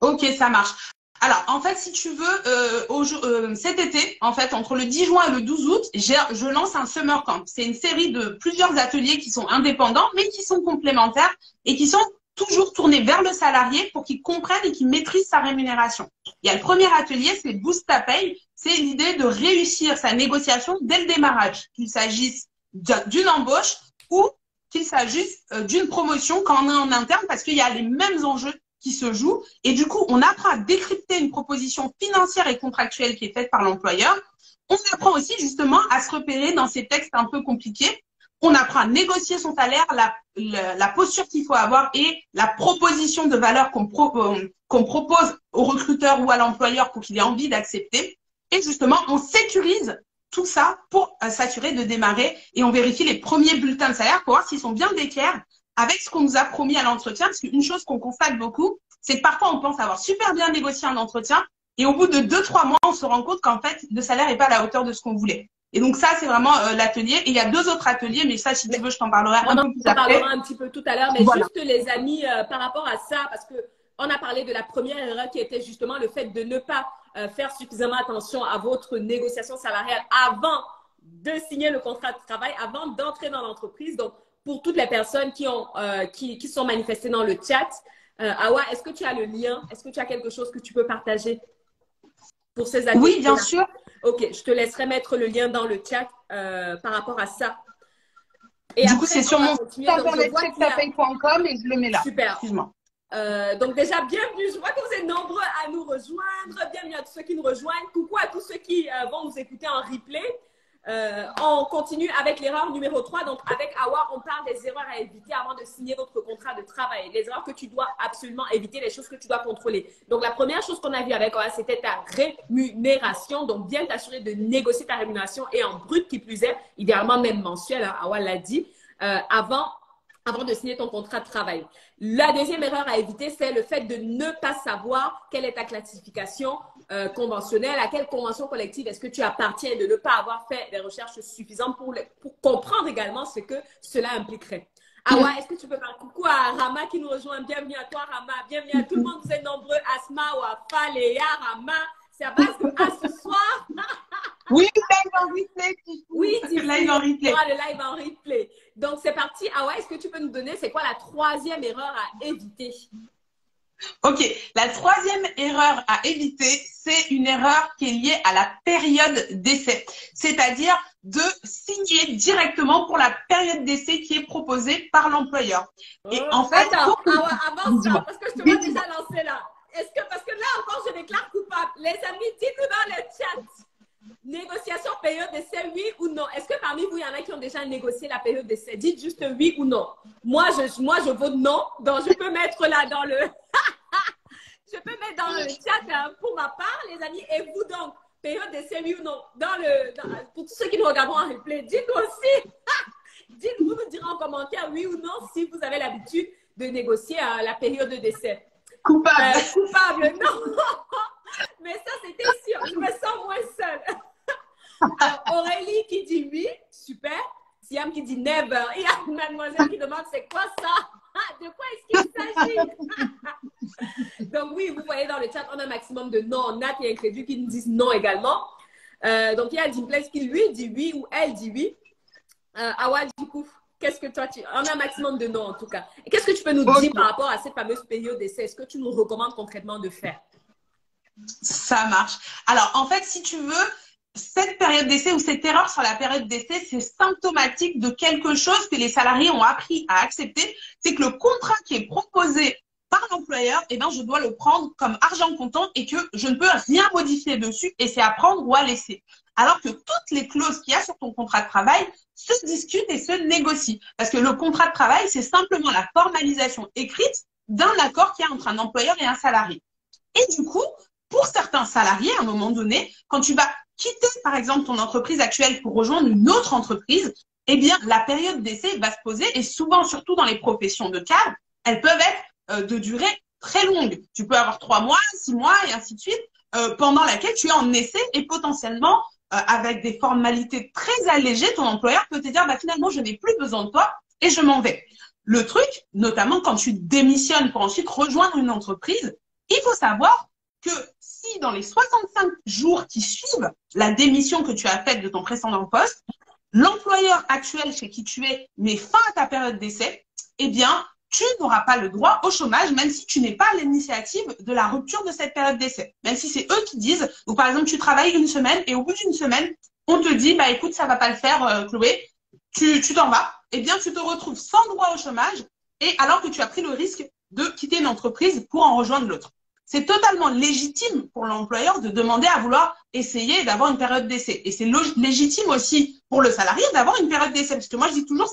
Ok, ça marche. Alors, en fait, si tu veux, cet été, en fait, entre le 10 juin et le 12 août, je lance un summer camp. C'est une série de plusieurs ateliers qui sont indépendants, mais qui sont complémentaires et qui sont toujours tournés vers le salarié pour qu'il comprenne et qu'il maîtrise sa rémunération. Il y a le premier atelier, c'est Boost ta paye. C'est l'idée de réussir sa négociation dès le démarrage, qu'il s'agisse d'une embauche ou qu'il s'agisse d'une promotion quand on est en interne, parce qu'il y a les mêmes enjeux qui se jouent. Et du coup, on apprend à décrypter une proposition financière et contractuelle qui est faite par l'employeur. On apprend aussi justement à se repérer dans ces textes un peu compliqués. On apprend à négocier son salaire, la posture qu'il faut avoir et la proposition de valeur qu'on propose au recruteur ou à l'employeur pour qu'il ait envie d'accepter. Et justement, on sécurise tout ça pour s'assurer de démarrer et on vérifie les premiers bulletins de salaire pour voir s'ils sont bien d'équerre avec ce qu'on nous a promis à l'entretien. Parce qu'une chose qu'on constate beaucoup, c'est que parfois on pense avoir super bien négocié un entretien et au bout de 2-3 mois, on se rend compte qu'en fait, le salaire n'est pas à la hauteur de ce qu'on voulait. Et donc ça, c'est vraiment l'atelier. Et il y a 2 autres ateliers, mais ça, si tu veux, je t'en parlerai un peu plus après. On en parlera un petit peu tout à l'heure, mais voilà. Juste les amis, par rapport à ça, parce que on a parlé de la première erreur qui était justement le fait de ne pas faire suffisamment attention à votre négociation salariale avant de signer le contrat de travail, avant d'entrer dans l'entreprise. Donc, pour toutes les personnes qui sont manifestées dans le chat, Awa, est-ce que tu as le lien? Est-ce que tu as quelque chose que tu peux partager pour ces ateliers? Oui, bien sûr. Ok, je te laisserai mettre le lien dans le chat par rapport à ça. Et du coup, c'est sur mon site internet chectapaye.com et je le mets là. Super. Excuse-moi. Donc déjà, bienvenue. Je vois que vous êtes nombreux à nous rejoindre. Bienvenue à tous ceux qui nous rejoignent. Coucou à tous ceux qui vont nous écouter en replay. On continue avec l'erreur numéro 3. Donc avec Awa, on parle des erreurs à éviter avant de signer votre contrat de travail. Les erreurs que tu dois absolument éviter, les choses que tu dois contrôler. Donc la première chose qu'on a vue avec Awa, c'était ta rémunération. Donc bien t'assurer de négocier ta rémunération et en brut qui plus est, idéalement même mensuel, hein, Awa l'a dit, avant de signer ton contrat de travail. La deuxième erreur à éviter, c'est le fait de ne pas savoir quelle est ta classification conventionnelle, à quelle convention collective est-ce que tu appartiens, de ne pas avoir fait des recherches suffisantes pour comprendre également ce que cela impliquerait. Awa, est-ce que tu peux parler? Coucou à Rama qui nous rejoint. Bienvenue à toi, Rama. Bienvenue à tout le monde. Vous êtes nombreux. Asma, Wafa, Léa, Rama. C'est à base de A ce soir. Oui, live en replay. Oui, live en replay. Le live en replay. Donc, c'est parti. Awa, est-ce que tu peux nous donner, c'est quoi la troisième erreur à éviter? Ok, la troisième erreur à éviter, c'est une erreur qui est liée à la période d'essai. C'est-à-dire de signer directement pour la période d'essai qui est proposée par l'employeur. Et en fait… Attends, Awa, avance ça, parce que je te vois déjà lancer là. Parce que là encore, je déclare coupable. Les amis, dites-nous dans le chat. Négociation période d'essai, oui ou non? Est-ce que parmi vous, il y en a qui ont déjà négocié la période d'essai? Dites juste oui ou non. Moi, je vote non. Donc, je peux mettre là dans le… je peux mettre dans le chat hein, pour ma part, les amis. Et vous donc, période d'essai, oui ou non? Pour tous ceux qui nous regardent en replay, dites-nous aussi. Dites-vous, nous direz en commentaire oui ou non si vous avez l'habitude de négocier la période d'essai. Coupable. Coupable, non. Mais ça, c'était sûr. Je me sens moins seule. Alors, Aurélie qui dit oui, super. Siam qui dit never. Et il y a mademoiselle qui demande c'est quoi ça? De quoi est-ce qu'il s'agit? Donc oui, vous voyez dans le chat, on a un maximum de non. Nat et Incrédule qui nous disent non également. Donc il y a Dimplex qui lui dit oui ou elle dit oui. Awa, du coup, qu'est-ce que toi on a un maximum de non en tout cas. Et qu'est-ce que tu peux nous dire par rapport à cette fameuse période d'essai? Est-ce que tu nous recommandes concrètement de faire? Ça marche. Alors, en fait, si tu veux, cette période d'essai ou cette erreur sur la période d'essai, c'est symptomatique de quelque chose que les salariés ont appris à accepter. C'est que le contrat qui est proposé par l'employeur, eh bien, je dois le prendre comme argent comptant et que je ne peux rien modifier dessus et c'est à prendre ou à laisser. Alors que toutes les clauses qu'il y a sur ton contrat de travail se discutent et se négocient. Parce que le contrat de travail, c'est simplement la formalisation écrite d'un accord qu'il y a entre un employeur et un salarié. Et du coup, pour certains salariés, à un moment donné, quand tu vas quitter, par exemple, ton entreprise actuelle pour rejoindre une autre entreprise, eh bien, la période d'essai va se poser et souvent, surtout dans les professions de cadre, elles peuvent être de durée très longue. Tu peux avoir 3 mois, 6 mois et ainsi de suite, pendant laquelle tu es en essai et potentiellement, avec des formalités très allégées, ton employeur peut te dire, bah, finalement, je n'ai plus besoin de toi et je m'en vais. Le truc, notamment quand tu démissionnes pour ensuite rejoindre une entreprise, il faut savoir que si dans les 65 jours qui suivent la démission que tu as faite de ton précédent poste, l'employeur actuel chez qui tu es met fin à ta période d'essai, eh bien, tu n'auras pas le droit au chômage, même si tu n'es pas à l'initiative de la rupture de cette période d'essai. Même si c'est eux qui disent, ou par exemple, tu travailles une semaine et au bout d'une semaine, on te dit, bah écoute, ça va pas le faire, Chloé, tu t'en vas. Eh bien, tu te retrouves sans droit au chômage et alors que tu as pris le risque de quitter une entreprise pour en rejoindre l'autre. C'est totalement légitime pour l'employeur de demander à vouloir essayer d'avoir une période d'essai. Et c'est légitime aussi pour le salarié d'avoir une période d'essai. Parce que moi, je dis toujours,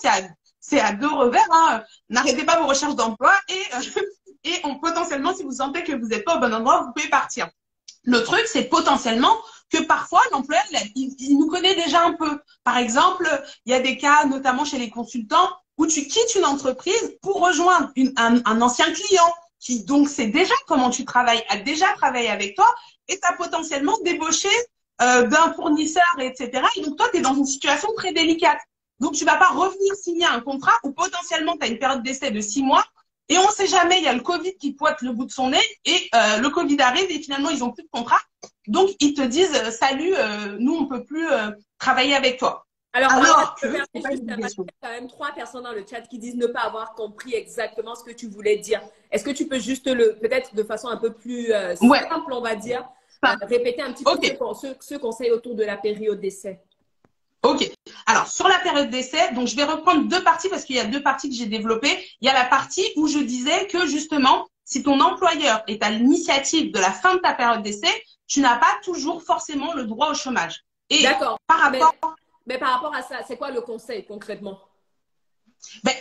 c'est à deux revers. Hein. N'arrêtez pas vos recherches d'emploi et potentiellement, si vous sentez que vous n'êtes pas au bon endroit, vous pouvez partir. Le truc, c'est potentiellement que parfois, l'employeur, il nous connaît déjà un peu. Par exemple, il y a des cas, notamment chez les consultants, où tu quittes une entreprise pour rejoindre un ancien client qui donc sait déjà comment tu travailles, a déjà travaillé avec toi et t'as potentiellement débauché d'un fournisseur, etc. Et donc toi, tu es dans une situation très délicate. Donc tu vas pas revenir signer un contrat où potentiellement tu as une période d'essai de 6 mois et on sait jamais, il y a le Covid qui pointe le bout de son nez et le Covid arrive et finalement ils ont plus de contrat. Donc ils te disent salut, nous on peut plus travailler avec toi. Alors que, il y a quand même 3 personnes dans le chat qui disent ne pas avoir compris exactement ce que tu voulais dire. Est-ce que tu peux juste peut-être de façon un peu plus simple, on va dire, répéter un petit peu ce conseil autour de la période d'essai? Ok. Alors, sur la période d'essai, donc je vais reprendre 2 parties parce qu'il y a 2 parties que j'ai développées. Il y a la partie où je disais que justement, si ton employeur est à l'initiative de la fin de ta période d'essai, tu n'as pas toujours forcément le droit au chômage. Et d'accord. Par rapport… Mais par rapport à ça, c'est quoi le conseil concrètement?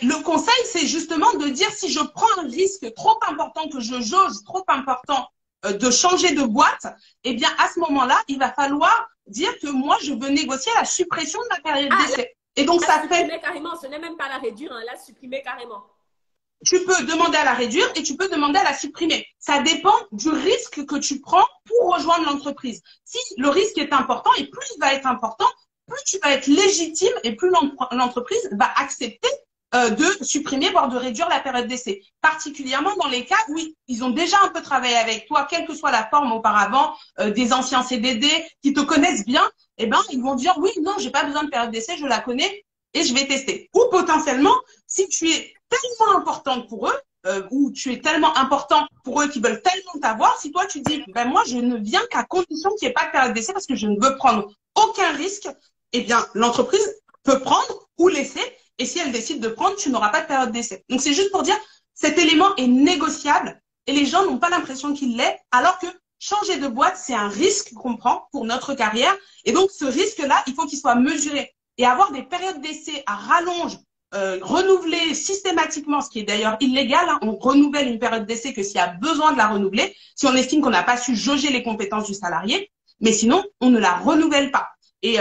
Le conseil, c'est justement de dire si je prends un risque trop important, que je jauge trop important de changer de boîte, eh bien à ce moment-là, il va falloir dire que moi, je veux négocier la suppression de la période d'essai. Et donc ça fait… carrément, ce n'est même pas la réduire, hein, la supprimer carrément. Tu peux demander à la réduire et tu peux demander à la supprimer. Ça dépend du risque que tu prends pour rejoindre l'entreprise. Si le risque est important et plus il va être important, plus tu vas être légitime et plus l'entreprise va accepter de supprimer, voire de réduire la période d'essai. Particulièrement dans les cas où ils ont déjà un peu travaillé avec toi, quelle que soit la forme auparavant, des anciens CDD qui te connaissent bien, eh ben, ils vont dire oui, non, j'ai pas besoin de période d'essai, je la connais et je vais tester. Ou potentiellement, si tu es tellement importante pour eux, ou tu es tellement important pour eux qu'ils veulent tellement t'avoir, si toi tu dis, ben moi je ne viens qu'à condition qu'il n'y ait pas de période d'essai parce que je ne veux prendre aucun risque, eh bien l'entreprise peut prendre ou laisser, et si elle décide de prendre, tu n'auras pas de période d'essai. Donc c'est juste pour dire, cet élément est négociable et les gens n'ont pas l'impression qu'il l'est, alors que changer de boîte, c'est un risque qu'on prend pour notre carrière, et donc ce risque-là, il faut qu'il soit mesuré. Et avoir des périodes d'essai à rallonge, renouveler systématiquement, ce qui est d'ailleurs illégal, hein, on renouvelle une période d'essai que s'il y a besoin de la renouveler, si on estime qu'on n'a pas su jauger les compétences du salarié, mais sinon, on ne la renouvelle pas. Et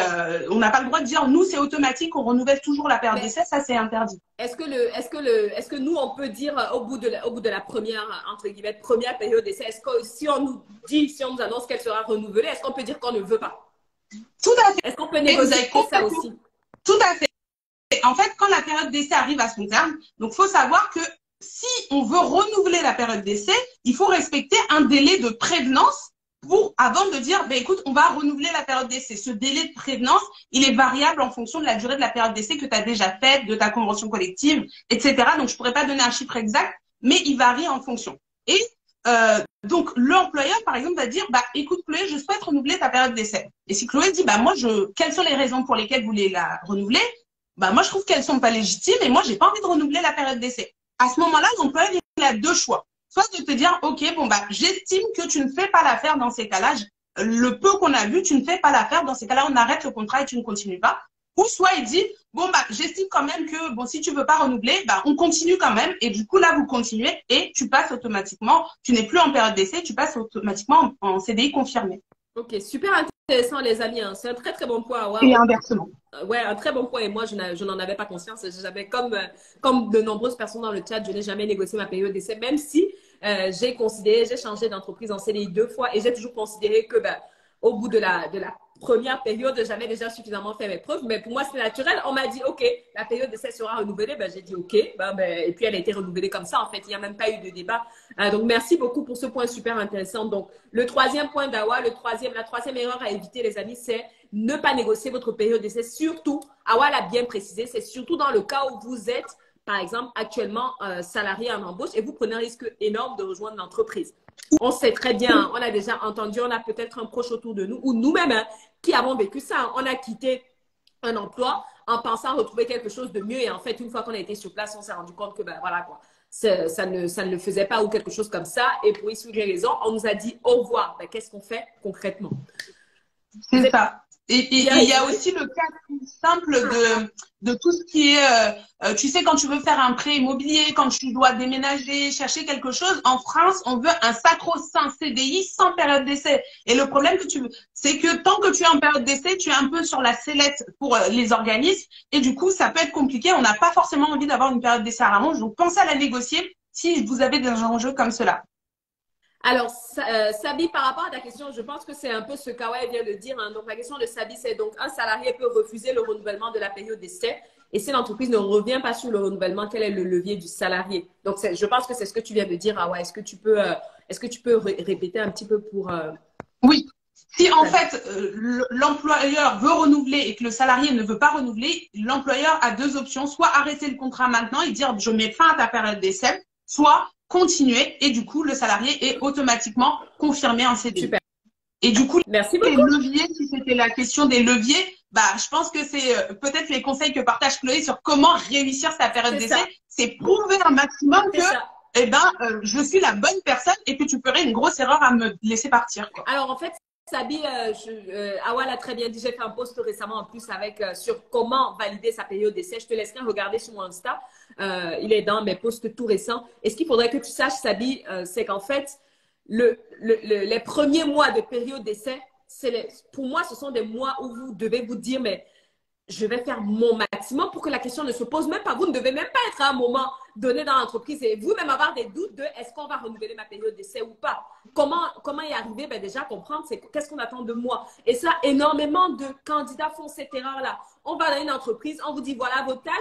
on n'a pas le droit de dire, nous, c'est automatique, on renouvelle toujours la période d'essai, ça c'est interdit. Est-ce que nous, on peut dire au bout de la première, entre guillemets, première période d'essai, est-ce que si on nous annonce qu'elle sera renouvelée, est-ce qu'on peut dire qu'on ne veut pas? Tout à fait. Est-ce qu'on peut négocier ça aussi? Tout à fait. En fait, quand la période d'essai arrive à son terme, donc faut savoir que si on veut renouveler la période d'essai, il faut respecter un délai de prévenance avant de dire, ben écoute, on va renouveler la période d'essai. Ce délai de prévenance, il est variable en fonction de la durée de la période d'essai que tu as déjà faite, de ta convention collective, etc. Donc, je pourrais pas donner un chiffre exact, mais il varie en fonction. Et donc, l'employeur, par exemple, va dire, bah écoute, Chloé, je souhaite renouveler ta période d'essai. Et si Chloé dit, bah moi, quelles sont les raisons pour lesquelles vous voulez la renouveler? Bah moi, je trouve qu'elles sont pas légitimes et moi, j'ai pas envie de renouveler la période d'essai. À ce moment-là, l'employeur, il a 2 choix. Soit de te dire, OK, bon, bah, j'estime que tu ne fais pas l'affaire dans ces cas-là. Le peu qu'on a vu, tu ne fais pas l'affaire. Dans ces cas-là, on arrête le contrat et tu ne continues pas. ou soit il dit, bon, bah, j'estime quand même que, bon, si tu veux pas renouveler, bah, on continue quand même. Et du coup, là, vous continuez et tu passes automatiquement, tu n'es plus en période d'essai, tu passes automatiquement en CDI confirmé. Ok, super intéressant, les amis, hein. C'est un très, très bon point. Ouais, Et inversement. ouais, un très bon point. Et moi, je n'en avais pas conscience. J'avais, comme de nombreuses personnes dans le chat, je n'ai jamais négocié ma période d'essai, même si j'ai changé d'entreprise en CDI 2 fois et j'ai toujours considéré que, ben, au bout de la première période, j'avais déjà suffisamment fait mes preuves. Mais pour moi, c'est naturel. On m'a dit, OK, la période d'essai sera renouvelée. Ben, j'ai dit, OK. Et puis, elle a été renouvelée comme ça. En fait, il n'y a même pas eu de débat. Donc, merci beaucoup pour ce point super intéressant. Donc, le troisième point d'Awa, la troisième erreur à éviter, les amis, c'est ne pas négocier votre période d'essai. Surtout, Awa l'a bien précisé, c'est surtout dans le cas où vous êtes, par exemple, actuellement salarié en embauche et vous prenez un risque énorme de rejoindre l'entreprise. On sait très bien, on a déjà entendu, on a peut-être un proche autour de nous ou nous-mêmes hein, qui avons vécu ça. On a quitté un emploi en pensant retrouver quelque chose de mieux et en fait, une fois qu'on a été sur place, on s'est rendu compte que ben voilà quoi, ça ne le faisait pas ou quelque chose comme ça. Et pour X ou Y raison, on nous a dit au revoir. Ben, qu'est-ce qu'on fait concrètement? C'est ça. Et il y a aussi le cas tout simple de tout ce qui est, tu sais, quand tu veux faire un prêt immobilier, quand tu dois déménager, chercher quelque chose, en France, on veut un sacro-saint CDI sans période d'essai. Et le problème c'est que tant que tu es en période d'essai, tu es un peu sur la sellette pour les organismes. Et du coup, ça peut être compliqué. On n'a pas forcément envie d'avoir une période d'essai à rallonge. Donc, pensez à la négocier si vous avez des enjeux comme cela. Alors, Sabi, par rapport à ta question, je pense que c'est un peu ce qu'Awai vient de dire. Hein. Donc, la question de Sabi, c'est donc un salarié peut refuser le renouvellement de la période d'essai. Et si l'entreprise ne revient pas sur le renouvellement, quel est le levier du salarié? Donc, je pense que c'est ce que tu viens de dire, Awai. Est-ce que tu peux répéter un petit peu pour… Oui. Si en fait l'employeur veut renouveler et que le salarié ne veut pas renouveler, l'employeur a deux options, soit arrêter le contrat maintenant et dire je mets fin à ta période d'essai, soit continuer et du coup le salarié est automatiquement confirmé en CDI. Super. Et du coup, merci les beaucoup. leviers, si c'était la question des leviers, bah je pense que c'est peut-être les conseils que partage Chloé sur comment réussir sa période d'essai, c'est prouver un maximum que eh ben, je suis la bonne personne et que tu ferais une grosse erreur à me laisser partir. Quoi. Alors, en fait, Sabi, Awal a très bien dit, j'ai fait un post récemment en plus sur comment valider sa période d'essai. Je te laisserai regarder sur mon Insta. Il est dans mes posts tout récents. Et ce qu'il faudrait que tu saches, Sabi, c'est qu'en fait, les premiers mois de période d'essai, pour moi, ce sont des mois où vous devez vous dire, mais je vais faire mon maximum pour que la question ne se pose même pas. Vous ne devez même pas être à un moment donné dans l'entreprise et vous-même avoir des doutes de est-ce qu'on va renouveler ma période d'essai ou pas. Comment y arriver? Ben déjà, comprendre c'est qu'est-ce qu'on attend de moi. Et ça, énormément de candidats font cette erreur-là. On va dans une entreprise, on vous dit voilà vos tâches.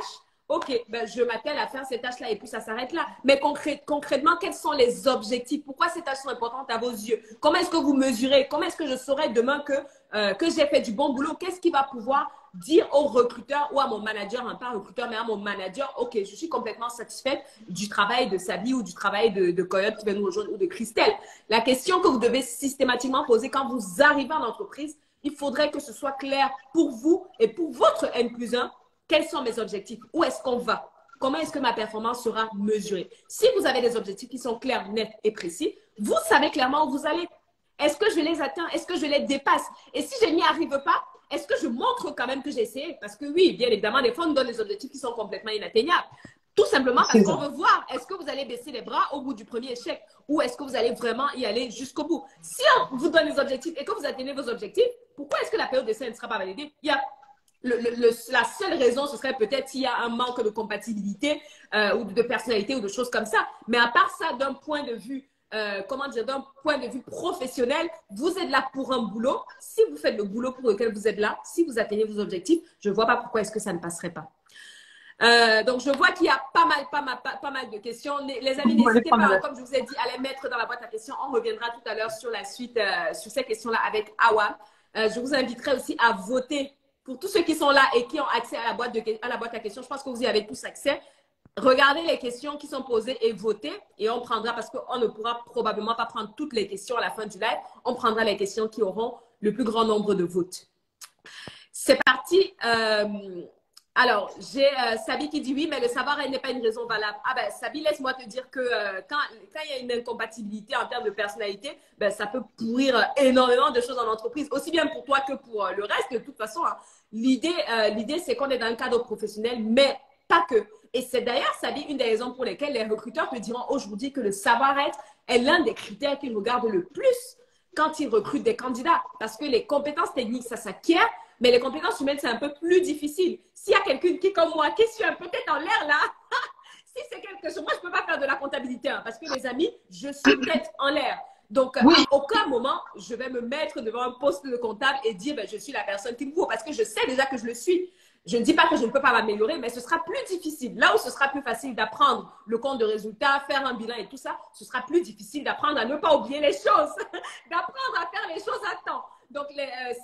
OK, ben je m'attelle à faire ces tâches-là et puis ça s'arrête là. Mais concrètement, quels sont les objectifs? Pourquoi ces tâches sont importantes à vos yeux? Comment est-ce que vous mesurez? Comment est-ce que je saurai demain que j'ai fait du bon boulot? Qu'est-ce qui va pouvoir dire au recruteur ou à mon manager, hein, pas recruteur, mais à mon manager, OK, je suis complètement satisfaite du travail de Sabi ou du travail de Coyote qui va nous rejoindre ou de Christelle. La question que vous devez systématiquement poser quand vous arrivez en entreprise, il faudrait que ce soit clair pour vous et pour votre N+1. Quels sont mes objectifs? Où est-ce qu'on va? Comment est-ce que ma performance sera mesurée? Si vous avez des objectifs qui sont clairs, nets et précis, vous savez clairement où vous allez. Est-ce que je les atteins? Est-ce que je les dépasse? Et si je n'y arrive pas, est-ce que je montre quand même que j'ai essayé? Parce que oui, bien évidemment, des fois, on nous donne des objectifs qui sont complètement inatteignables. Tout simplement parce qu'on veut voir, est-ce que vous allez baisser les bras au bout du premier échec ou est-ce que vous allez vraiment y aller jusqu'au bout? Si on vous donne des objectifs et que vous atteignez vos objectifs, pourquoi est-ce que la période d'essai ne sera pas validée? Il y a la seule raison, ce serait peut-être s'il y a un manque de compatibilité ou de personnalité ou de choses comme ça. Mais à part ça, d'un point de vue, d'un point de vue professionnel, vous êtes là pour un boulot. Si vous faites le boulot pour lequel vous êtes là, si vous atteignez vos objectifs, je ne vois pas pourquoi est-ce que ça ne passerait pas. Donc, je vois qu'il y a pas mal de questions. Les amis, n'hésitez pas, comme je vous ai dit, à les mettre dans la boîte à questions. On reviendra tout à l'heure sur la suite, sur ces questions-là avec Awa. Je vous inviterai aussi à voter. Pour tous ceux qui sont là et qui ont accès à la boîte à questions, je pense que vous y avez tous accès. Regardez les questions qui sont posées et votez. Et on prendra, parce qu'on ne pourra probablement pas prendre toutes les questions à la fin du live, on prendra les questions qui auront le plus grand nombre de votes. C'est parti. Alors, j'ai Sabi qui dit oui, mais le savoir-être n'est pas une raison valable. Ah ben, Sabi, laisse-moi te dire que quand il y a une incompatibilité en termes de personnalité, ben, ça peut pourrir énormément de choses en entreprise, aussi bien pour toi que pour le reste. De toute façon, hein, l'idée, c'est qu'on est dans un cadre professionnel, mais pas que. Et c'est d'ailleurs, Sabi, une des raisons pour lesquelles les recruteurs te diront aujourd'hui que le savoir-être est l'un des critères qu'ils regardent le plus quand ils recrutent des candidats. Parce que les compétences techniques, ça s'acquiert, mais les compétences humaines, c'est un peu plus difficile. S'il y a quelqu'un qui, comme moi, qui suis un peu tête en l'air là, si c'est quelque chose, moi, je ne peux pas faire de la comptabilité, hein, parce que les amis, je suis tête en l'air. Donc, Oui. à aucun moment, je vais me mettre devant un poste de comptable et dire, ben, je suis la personne qu'il me faut, parce que je sais déjà que je le suis. Je ne dis pas que je ne peux pas m'améliorer, mais ce sera plus difficile. Là où ce sera plus facile d'apprendre le compte de résultats, faire un bilan et tout ça, ce sera plus difficile d'apprendre à ne pas oublier les choses, d'apprendre à faire les choses à temps. Donc,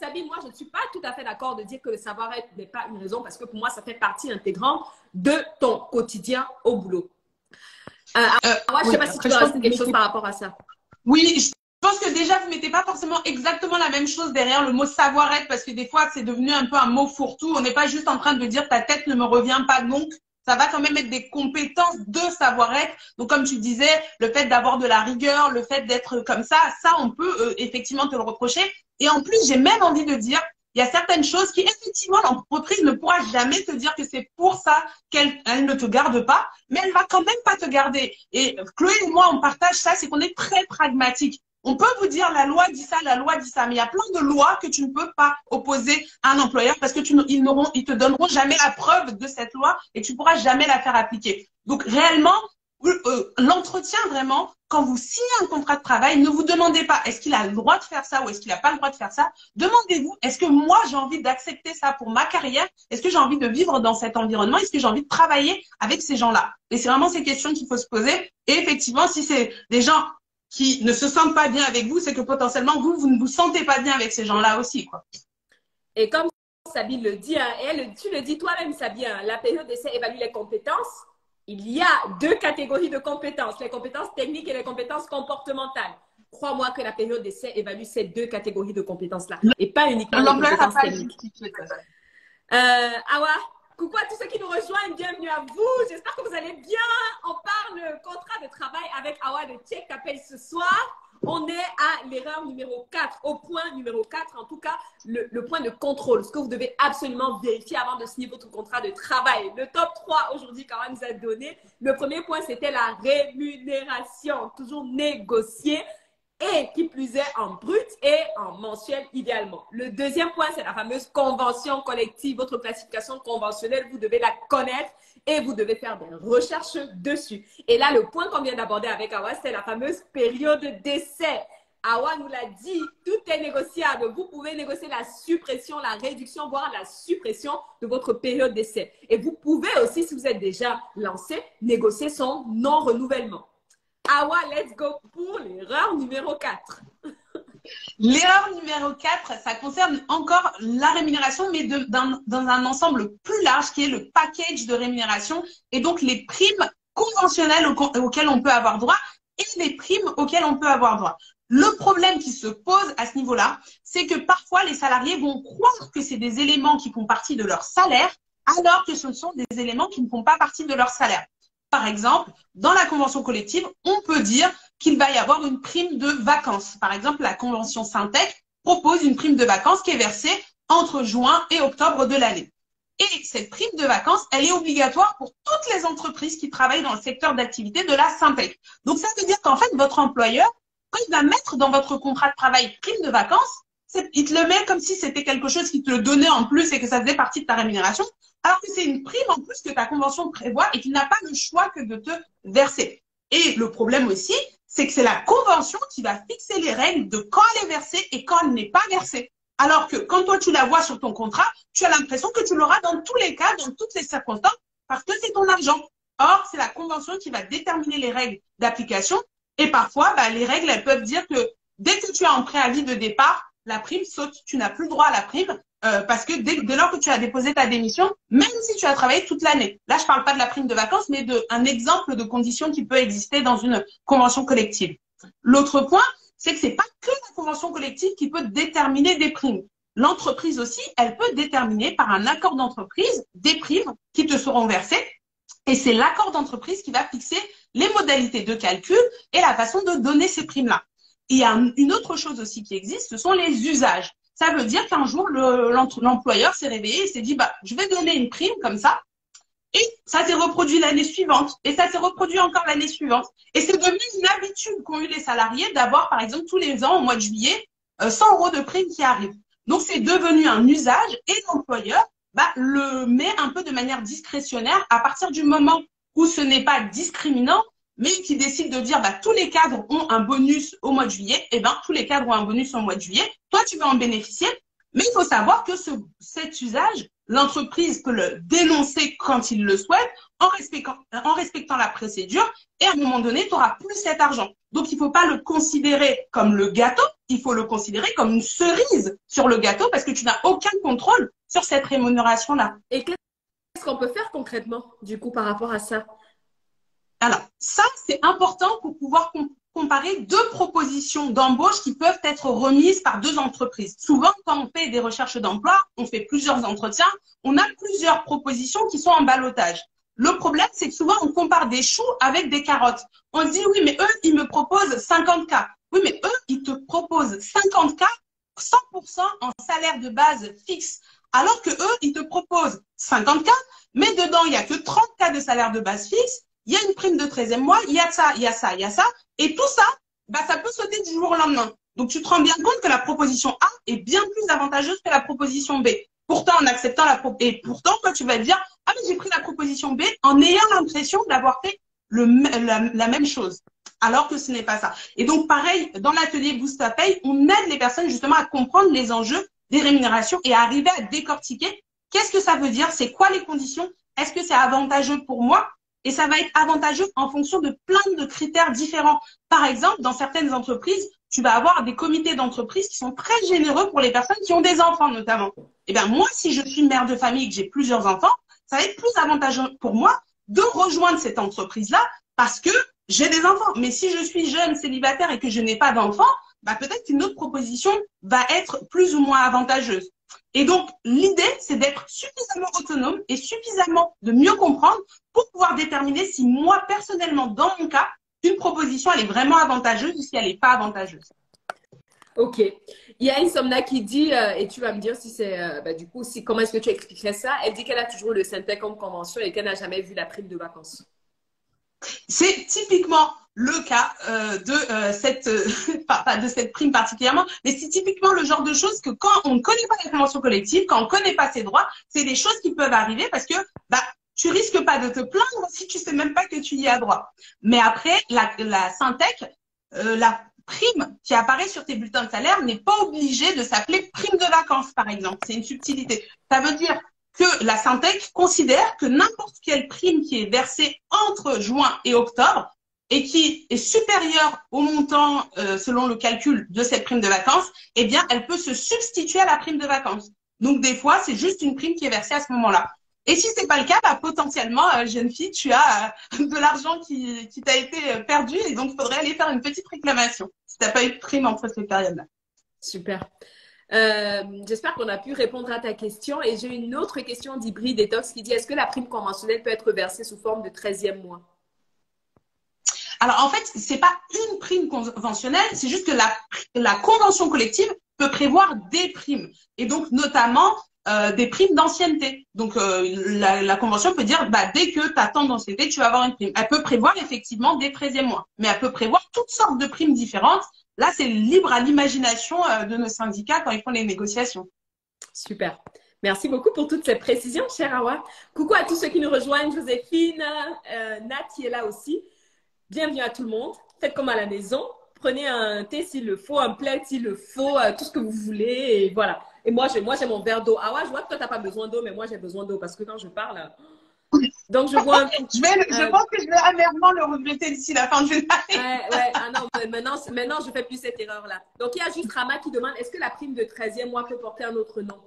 Sabine, moi, je ne suis pas tout à fait d'accord de dire que le savoir-être n'est pas une raison, parce que pour moi, ça fait partie intégrante de ton quotidien au boulot. Moi, je ne sais pas si tu veux rajouter quelque chose par rapport à ça. Oui, je pense que déjà, vous mettez pas forcément exactement la même chose derrière le mot savoir-être, parce que des fois, c'est devenu un peu un mot fourre-tout. On n'est pas juste en train de dire ta tête ne me revient pas, donc ça va quand même être des compétences de savoir-être. Donc, comme tu disais, le fait d'avoir de la rigueur, le fait d'être comme ça, on peut effectivement te le reprocher. Et en plus, j'ai même envie de dire, il y a certaines choses qui, effectivement, l'entreprise ne pourra jamais te dire que c'est pour ça qu'elle ne te garde pas, mais elle va quand même pas te garder. Et Chloé et moi, on partage ça, c'est qu'on est très pragmatique. On peut vous dire la loi dit ça, mais il y a plein de lois que tu ne peux pas opposer à un employeur parce que ils te donneront jamais la preuve de cette loi et tu pourras jamais la faire appliquer. Donc réellement, l'entretien vraiment, quand vous signez un contrat de travail, ne vous demandez pas est-ce qu'il a le droit de faire ça ou est-ce qu'il n'a pas le droit de faire ça. Demandez-vous est-ce que moi j'ai envie d'accepter ça pour ma carrière? Est-ce que j'ai envie de vivre dans cet environnement? Est-ce que j'ai envie de travailler avec ces gens-là? Et c'est vraiment ces questions qu'il faut se poser. Et effectivement, si c'est des gens qui ne se sentent pas bien avec vous, c'est que potentiellement vous ne vous sentez pas bien avec ces gens-là aussi, quoi. Et comme Sabine le dit, hein, tu le dis toi-même, Sabine, la période d'essai évalue les compétences. Il y a deux catégories de compétences, les compétences techniques et les compétences comportementales. Crois-moi que la période d'essai évalue ces deux catégories de compétences-là et pas uniquement les compétences techniques. Awa, coucou à tous ceux qui nous rejoignent, bienvenue à vous. J'espère que vous allez bien. On parle contrat de travail avec Awa de TechTapeil ce soir. On est à l'erreur numéro 4, au point numéro 4, en tout cas, le point de contrôle, ce que vous devez absolument vérifier avant de signer votre contrat de travail. Le top 3 aujourd'hui, quand même, nous a donné. Le premier point, c'était la rémunération, toujours négociée et qui plus est en brut et en mensuel idéalement. Le deuxième point, c'est la fameuse convention collective. Votre classification conventionnelle, vous devez la connaître et vous devez faire des recherches dessus. Et là, le point qu'on vient d'aborder avec Awa, c'est la fameuse période d'essai. Awa nous l'a dit, tout est négociable. Vous pouvez négocier la suppression, la réduction, voire la suppression de votre période d'essai. Et vous pouvez aussi, si vous êtes déjà lancé, négocier son non-renouvellement. Awa, let's go pour l'erreur numéro 4. L'erreur numéro 4, ça concerne encore la rémunération, mais dans un ensemble plus large qui est le package de rémunération et donc les primes conventionnelles auxquelles on peut avoir droit et les primes auxquelles on peut avoir droit. Le problème qui se pose à ce niveau-là, c'est que parfois les salariés vont croire que c'est des éléments qui font partie de leur salaire alors que ce sont des éléments qui ne font pas partie de leur salaire. Par exemple, dans la convention collective, on peut dire qu'il va y avoir une prime de vacances. Par exemple, la convention Syntec propose une prime de vacances qui est versée entre juin et octobre de l'année. Et cette prime de vacances, elle est obligatoire pour toutes les entreprises qui travaillent dans le secteur d'activité de la Syntec. Donc, ça veut dire qu'en fait, votre employeur, quand il va mettre dans votre contrat de travail prime de vacances, il te le met comme si c'était quelque chose qui te le donnait en plus et que ça faisait partie de ta rémunération, alors que c'est une prime en plus que ta convention prévoit et qu'il n'a pas le choix que de te verser. Et le problème aussi, c'est que c'est la convention qui va fixer les règles de quand elle est versée et quand elle n'est pas versée. Alors que quand toi, tu la vois sur ton contrat, tu as l'impression que tu l'auras dans tous les cas, dans toutes les circonstances, parce que c'est ton argent. Or, c'est la convention qui va déterminer les règles d'application. Et parfois, les règles, elles peuvent dire que dès que tu as un préavis de départ, la prime saute. Tu n'as plus droit à la prime parce que dès lors que tu as déposé ta démission, même si tu as travaillé toute l'année. Là, je parle pas de la prime de vacances, mais d'un exemple de condition qui peut exister dans une convention collective. L'autre point, c'est que c'est pas que la convention collective qui peut déterminer des primes. l'entreprise aussi, elle peut déterminer par un accord d'entreprise des primes qui te seront versées. Et c'est l'accord d'entreprise qui va fixer les modalités de calcul et la façon de donner ces primes-là. Il y a une autre chose aussi qui existe, ce sont les usages. Ça veut dire qu'un jour, l'employeur s'est réveillé et s'est dit, bah, je vais donner une prime comme ça. Et ça s'est reproduit l'année suivante. Et ça s'est reproduit encore l'année suivante. Et c'est devenu une habitude qu'ont eu les salariés d'avoir, par exemple, tous les ans, au mois de juillet, 100 € de prime qui arrivent. Donc, c'est devenu un usage et l'employeur le met un peu de manière discrétionnaire à partir du moment où ce n'est pas discriminant, mais qui décide de dire tous les cadres ont un bonus au mois de juillet, et tous les cadres ont un bonus au mois de juillet, toi tu vas en bénéficier, mais il faut savoir que cet usage, l'entreprise peut le dénoncer quand il le souhaite, en respectant la procédure, et à un moment donné, tu n'auras plus cet argent. Donc, il ne faut pas le considérer comme le gâteau, il faut le considérer comme une cerise sur le gâteau, parce que tu n'as aucun contrôle sur cette rémunération-là. Et qu'est-ce qu'on peut faire concrètement, du coup, par rapport à ça? Alors, ça, c'est important pour pouvoir comparer deux propositions d'embauche qui peuvent être remises par deux entreprises. Souvent, quand on fait des recherches d'emploi, on fait plusieurs entretiens, on a plusieurs propositions qui sont en ballottage. Le problème, c'est que souvent, on compare des choux avec des carottes. On se dit, oui, mais eux, ils me proposent 50K. Oui, mais eux, ils te proposent 50K, 100% en salaire de base fixe. Alors que eux, ils te proposent 50K, mais dedans, il n'y a que 30K de salaire de base fixe. Il y a une prime de 13e mois, il y a ça, il y a ça, il y a ça. Et tout ça, ça peut sauter du jour au lendemain. Donc, tu te rends bien compte que la proposition A est bien plus avantageuse que la proposition B. Pourtant, en acceptant et pourtant, toi, tu vas te dire, ah, mais j'ai pris la proposition B en ayant l'impression d'avoir fait la même chose. Alors que ce n'est pas ça. Et donc, pareil, dans l'atelier Boost ta Paye, on aide les personnes justement à comprendre les enjeux des rémunérations et à arriver à décortiquer qu'est-ce que ça veut dire, c'est quoi les conditions, est-ce que c'est avantageux pour moi? Et ça va être avantageux en fonction de plein de critères différents. Par exemple, dans certaines entreprises, tu vas avoir des comités d'entreprise qui sont très généreux pour les personnes qui ont des enfants notamment. Eh bien, moi, si je suis mère de famille et que j'ai plusieurs enfants, ça va être plus avantageux pour moi de rejoindre cette entreprise-là parce que j'ai des enfants. Mais si je suis jeune, célibataire et que je n'ai pas d'enfants, peut-être qu'une autre proposition va être plus ou moins avantageuse. Et donc, l'idée, c'est d'être suffisamment autonome et suffisamment de mieux comprendre pour pouvoir déterminer si moi, personnellement, dans mon cas, une proposition, elle est vraiment avantageuse ou si elle n'est pas avantageuse. Ok. Il y a Insomna qui dit, et tu vas me dire si c'est, du coup, comment est-ce que tu expliquerais ça? Elle dit qu'elle a toujours le Syntec comme convention et qu'elle n'a jamais vu la prime de vacances. C'est typiquement le cas de cette prime particulièrement, mais c'est typiquement le genre de choses que quand on ne connaît pas la convention collective, quand on ne connaît pas ses droits, c'est des choses qui peuvent arriver parce que tu risques pas de te plaindre si tu sais même pas que tu y as droit. Mais après, la Syntec, la prime qui apparaît sur tes bulletins de salaire n'est pas obligée de s'appeler prime de vacances, par exemple. C'est une subtilité. Ça veut dire que la Syntec considère que n'importe quelle prime qui est versée entre juin et octobre et qui est supérieure au montant selon le calcul de cette prime de vacances, eh bien, elle peut se substituer à la prime de vacances. Donc, des fois, c'est juste une prime qui est versée à ce moment-là. Et si c'est pas le cas, potentiellement, jeune fille, tu as de l'argent qui t'a été perdu et donc il faudrait aller faire une petite réclamation si tu n'as pas eu de prime entre ces périodes-là. Super. J'espère qu'on a pu répondre à ta question. Et j'ai une autre question d'Hybride Detox qui dit, est-ce que la prime conventionnelle peut être versée sous forme de 13e mois? Alors, en fait, c'est pas une prime conventionnelle, c'est juste que la convention collective peut prévoir des primes. Et donc, notamment, des primes d'ancienneté. Donc, la convention peut dire, dès que tu as tant d'ancienneté, tu vas avoir une prime. Elle peut prévoir effectivement des 13e mois, mais elle peut prévoir toutes sortes de primes différentes. Là, c'est libre à l'imagination de nos syndicats quand ils font les négociations. Super. Merci beaucoup pour toutes ces précisions, chère Awa. Coucou à tous ceux qui nous rejoignent. Joséphine, Nat qui est là aussi. Bienvenue à tout le monde. Faites comme à la maison. Prenez un thé s'il le faut, un plaid s'il le faut, tout ce que vous voulez. Et voilà. Et moi, j'ai mon verre d'eau. Awa, je vois que toi, tu n'as pas besoin d'eau, mais moi, j'ai besoin d'eau parce que quand je parle… Donc, je bois un coup. Je pense que je vais amèrement le regretter d'ici la fin de l'année. Ouais. Ah non, maintenant, je ne fais plus cette erreur-là. Donc, il y a juste Rama qui demande, est-ce que la prime de 13e mois peut porter un autre nom?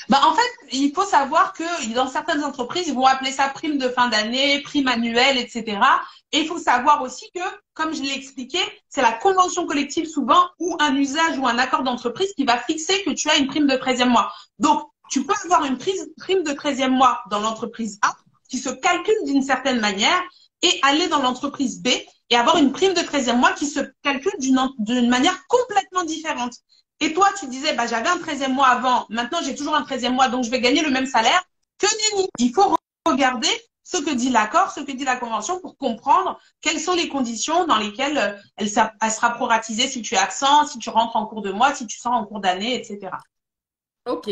Bah, en fait, il faut savoir que dans certaines entreprises, ils vont appeler ça prime de fin d'année, prime annuelle, etc. Et il faut savoir aussi que, comme je l'ai expliqué, c'est la convention collective souvent ou un usage ou un accord d'entreprise qui va fixer que tu as une prime de 13e mois. Donc, tu peux avoir une prime de 13e mois dans l'entreprise A qui se calcule d'une certaine manière et aller dans l'entreprise B et avoir une prime de 13e mois qui se calcule d'une manière complètement différente. Et toi, tu disais, bah, j'avais un 13e mois avant, maintenant j'ai toujours un 13e mois, donc je vais gagner le même salaire. Que nenni. Il faut regarder ce que dit l'accord, ce que dit la convention pour comprendre quelles sont les conditions dans lesquelles elle sera proratisée si tu es absent, si tu rentres en cours de mois, si tu sors en cours d'année, etc. Ok.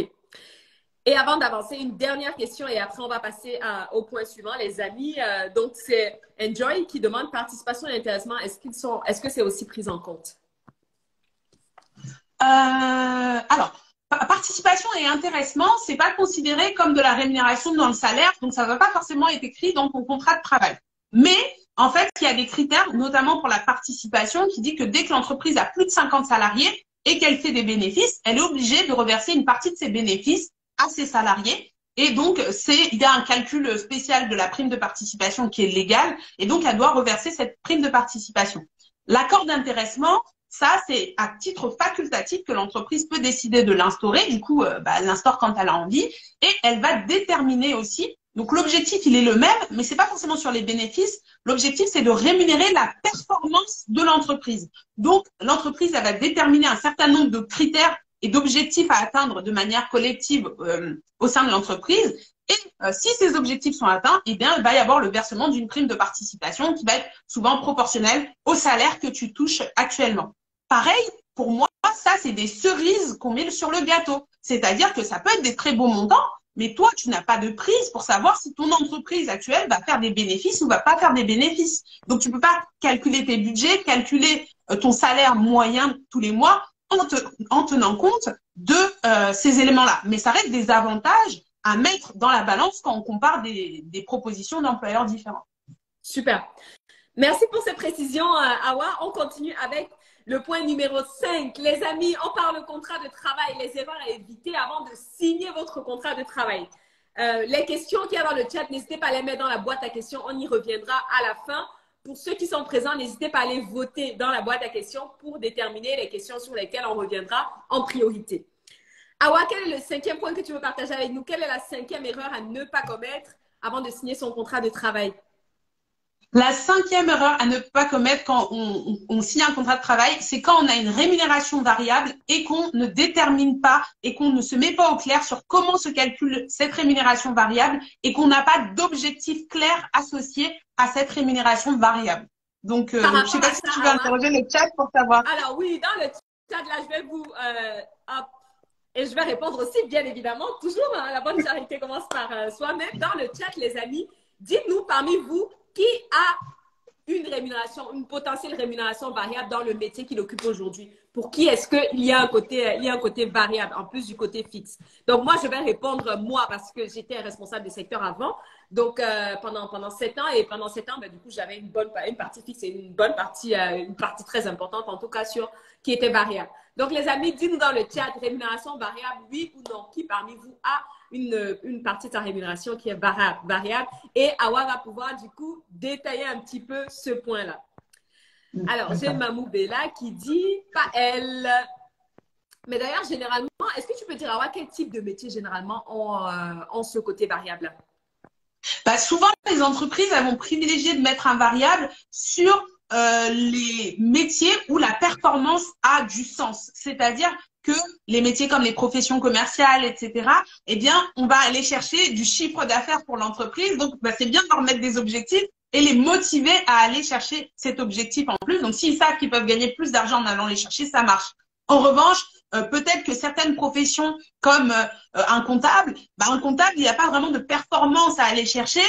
Et avant d'avancer, une dernière question et après on va passer au point suivant, les amis. Donc c'est Enjoy qui demande participation et intéressement. Est-ce que c'est aussi pris en compte? Alors, participation et intéressement, c'est pas considéré comme de la rémunération dans le salaire, donc ça ne va pas forcément être écrit dans ton contrat de travail. Mais en fait, il y a des critères, notamment pour la participation, qui dit que dès que l'entreprise a plus de 50 salariés et qu'elle fait des bénéfices, elle est obligée de reverser une partie de ses bénéfices à ses salariés. Et donc, il y a un calcul spécial de la prime de participation qui est légal, et donc elle doit reverser cette prime de participation. L'accord d'intéressement, ça, c'est à titre facultatif que l'entreprise peut décider de l'instaurer. Du coup, elle l'instaure quand elle a envie. Et elle va déterminer aussi. Donc, l'objectif, il est le même, mais c'est pas forcément sur les bénéfices. L'objectif, c'est de rémunérer la performance de l'entreprise. Donc, l'entreprise, elle va déterminer un certain nombre de critères et d'objectifs à atteindre de manière collective au sein de l'entreprise. Et si ces objectifs sont atteints, eh bien, il va y avoir le versement d'une prime de participation qui va être souvent proportionnelle au salaire que tu touches actuellement. Pareil, pour moi, ça, c'est des cerises qu'on met sur le gâteau. C'est-à-dire que ça peut être des très beaux montants, mais toi, tu n'as pas de prise pour savoir si ton entreprise actuelle va faire des bénéfices ou va pas faire des bénéfices. Donc, tu peux pas calculer tes budgets, calculer ton salaire moyen tous les mois en tenant compte de ces éléments-là. Mais ça reste des avantages à mettre dans la balance quand on compare des propositions d'employeurs différents. Super. Merci pour ces précisions, Awa. On continue avec le point numéro 5. Les amis, on parle contrat de travail, les erreurs à éviter avant de signer votre contrat de travail. Les questions qu'il y a dans le chat, n'hésitez pas à les mettre dans la boîte à questions. On y reviendra à la fin. Pour ceux qui sont présents, n'hésitez pas à aller voter dans la boîte à questions pour déterminer les questions sur lesquelles on reviendra en priorité. Awa, quel est le 5e point que tu veux partager avec nous? Quelle est la 5e erreur à ne pas commettre avant de signer son contrat de travail? La 5e erreur à ne pas commettre quand on signe un contrat de travail, c'est quand on a une rémunération variable et qu'on ne détermine pas et qu'on ne se met pas au clair sur comment se calcule cette rémunération variable et qu'on n'a pas d'objectif clair associé à cette rémunération variable. Donc, je ne sais pas si tu veux interroger le chat pour savoir. Alors oui, dans le chat, là, je vais vous... et je vais répondre aussi, bien évidemment. Toujours, hein, la bonne charité commence par soi-même. Dans le chat, les amis, dites-nous parmi vous qui a une rémunération, une potentielle rémunération variable dans le métier qu'il occupe aujourd'hui. Pour qui est-ce qu'il y a un côté variable en plus du côté fixe? Donc, moi, je vais répondre moi parce que j'étais responsable de secteur avant. Donc, pendant 7 ans, et pendant 7 ans, ben, du coup, j'avais une partie fixe et une partie très importante, en tout cas, qui était variable. Donc, les amis, dites-nous dans le chat, rémunération variable, oui ou non? Qui parmi vous a une partie de sa rémunération qui est variable? Et Awa va pouvoir, du coup, détailler un petit peu ce point-là. Alors, j'ai Mamou Bella qui dit, pas elle. Mais d'ailleurs, généralement, est-ce que tu peux dire, Awa, quel type de métier, généralement, ont ce côté variable? Bah, souvent, les entreprises elles vont privilégier de mettre un variable sur les métiers où la performance a du sens. C'est-à-dire que les métiers comme les professions commerciales, etc., eh bien, on va aller chercher du chiffre d'affaires pour l'entreprise. Donc, bah, c'est bien de leur mettre des objectifs et les motiver à aller chercher cet objectif en plus. Donc, s'ils savent qu'ils peuvent gagner plus d'argent en allant les chercher, ça marche. En revanche, peut-être que certaines professions comme un comptable, il n'y a pas vraiment de performance à aller chercher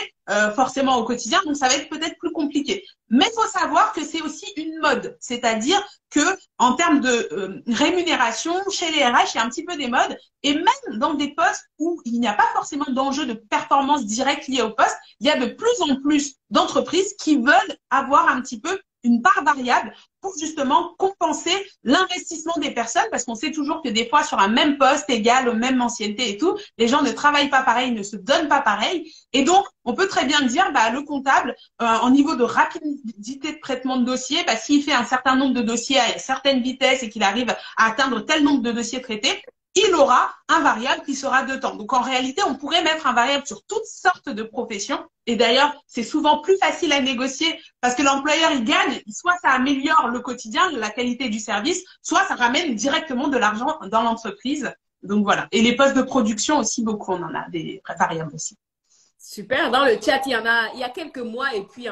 forcément au quotidien, donc ça va être peut-être plus compliqué. Mais il faut savoir que c'est aussi une mode, c'est-à-dire que en termes de rémunération, chez les RH, il y a un petit peu des modes, et même dans des postes où il n'y a pas forcément d'enjeu de performance directe lié au poste, il y a de plus en plus d'entreprises qui veulent avoir un petit peu une part variable pour justement compenser l'investissement des personnes, parce qu'on sait toujours que des fois, sur un même poste égal aux mêmes anciennetés et tout, les gens ne travaillent pas pareil, ne se donnent pas pareil. Et donc, on peut très bien dire, bah, le comptable, en niveau de rapidité de traitement de dossier, bah, s'il fait un certain nombre de dossiers à une certaine vitesse et qu'il arrive à atteindre tel nombre de dossiers traités, il aura un variable qui sera de temps. Donc, en réalité, on pourrait mettre un variable sur toutes sortes de professions. Et d'ailleurs, c'est souvent plus facile à négocier parce que l'employeur, il gagne. Soit ça améliore le quotidien, la qualité du service, soit ça ramène directement de l'argent dans l'entreprise. Donc, voilà. Et les postes de production aussi, beaucoup, on en a des variables aussi. Super. Dans le chat, il y a quelques mois et puis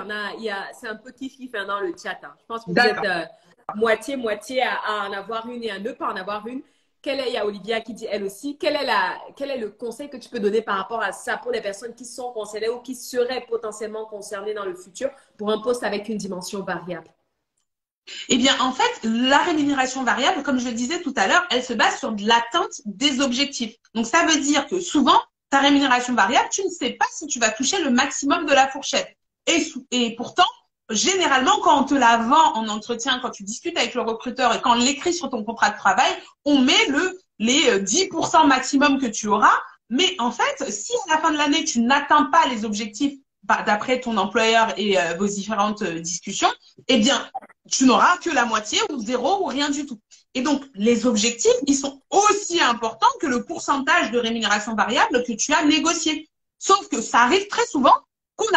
c'est un peu kiff-kiff dans le chat. Hein. Je pense que vous êtes moitié-moitié à en avoir une et à ne pas en avoir une. Il y a Olivia qui dit elle aussi, quel est le conseil que tu peux donner par rapport à ça pour les personnes qui sont concernées ou qui seraient potentiellement concernées dans le futur pour un poste avec une dimension variable? Eh bien, en fait, la rémunération variable, comme je le disais tout à l'heure, elle se base sur de l'atteinte des objectifs. Donc, ça veut dire que souvent, ta rémunération variable, tu ne sais pas si tu vas toucher le maximum de la fourchette. Et pourtant, généralement, quand on te la vend en entretien, quand tu discutes avec le recruteur et quand on l'écrit sur ton contrat de travail, on met les 10% maximum que tu auras. Mais en fait, si à la fin de l'année, tu n'atteins pas les objectifs d'après ton employeur et vos différentes discussions, eh bien, tu n'auras que la moitié ou zéro ou rien du tout. Et donc, les objectifs, ils sont aussi importants que le pourcentage de rémunération variable que tu as négocié. Sauf que ça arrive très souvent qu'on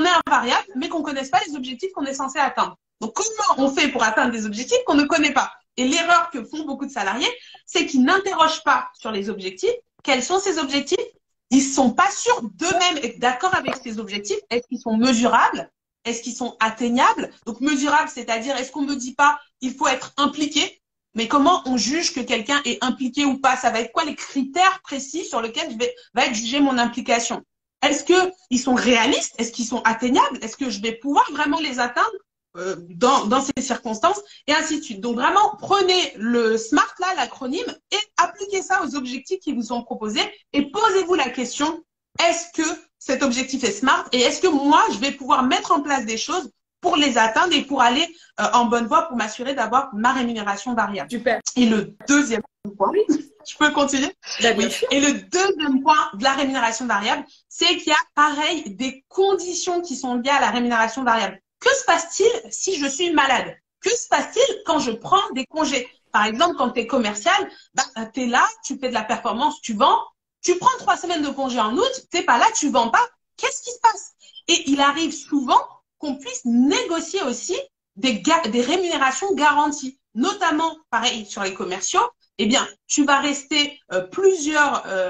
ait un variable, mais qu'on ne connaisse pas les objectifs qu'on est censé atteindre. Donc, comment on fait pour atteindre des objectifs qu'on ne connaît pas? Et l'erreur que font beaucoup de salariés, c'est qu'ils n'interrogent pas sur les objectifs. Quels sont ces objectifs? Ils ne sont pas sûrs d'eux-mêmes être d'accord avec ces objectifs. Est-ce qu'ils sont mesurables? Est-ce qu'ils sont atteignables? Donc, mesurables, c'est-à-dire, est-ce qu'on ne me dit pas il faut être impliqué? Mais comment on juge que quelqu'un est impliqué ou pas? Ça va être quoi les critères précis sur lesquels va être jugée mon implication? Est-ce qu'ils sont réalistes? Est-ce qu'ils sont atteignables? Est-ce que je vais pouvoir vraiment les atteindre dans ces circonstances? Et ainsi de suite. Donc vraiment, prenez le SMART, là, l'acronyme, et appliquez ça aux objectifs qui vous sont proposés et posez-vous la question, est-ce que cet objectif est SMART et est-ce que moi, je vais pouvoir mettre en place des choses pour les atteindre et pour aller en bonne voie pour m'assurer d'avoir ma rémunération variable. Super. Et le deuxième point, je peux continuer? Bien sûr. Et le deuxième point de la rémunération variable, c'est qu'il y a pareil des conditions qui sont liées à la rémunération variable. Que se passe-t-il si je suis malade? Que se passe-t-il quand je prends des congés? Par exemple, quand tu es commercial, tu es là, tu fais de la performance, tu vends, tu prends 3 semaines de congé en août, tu n'es pas là, tu vends pas. Qu'est-ce qui se passe? Et il arrive souvent qu'on puisse négocier aussi des rémunérations garanties, notamment, pareil, sur les commerciaux. Eh bien, tu vas rester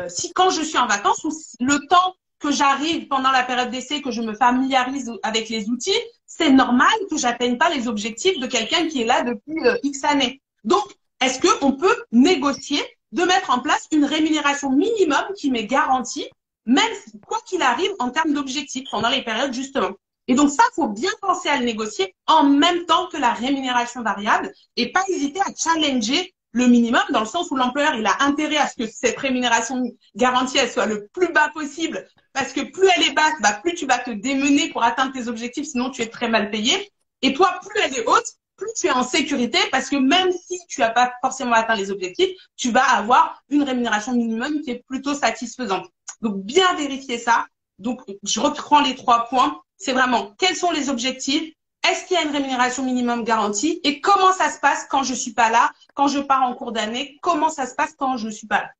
si quand je suis en vacances ou le temps que j'arrive pendant la période d'essai, que je me familiarise avec les outils, c'est normal que j'atteigne pas les objectifs de quelqu'un qui est là depuis X années. Donc, est-ce qu'on peut négocier de mettre en place une rémunération minimum qui m'est garantie, même quoi qu'il arrive en termes d'objectifs pendant les périodes justement? Et donc ça, faut bien penser à le négocier en même temps que la rémunération variable et pas hésiter à challenger le minimum dans le sens où l'employeur, il a intérêt à ce que cette rémunération garantie, elle soit le plus bas possible parce que plus elle est basse, plus tu vas te démener pour atteindre tes objectifs, sinon tu es très mal payé. Et toi, plus elle est haute, plus tu es en sécurité parce que même si tu n'as pas forcément atteint les objectifs, tu vas avoir une rémunération minimum qui est plutôt satisfaisante. Donc, bien vérifier ça. Donc, je reprends les 3 points. C'est vraiment quels sont les objectifs, est-ce qu'il y a une rémunération minimum garantie et comment ça se passe quand je suis pas là, quand je pars en cours d'année, comment ça se passe quand je suis pas là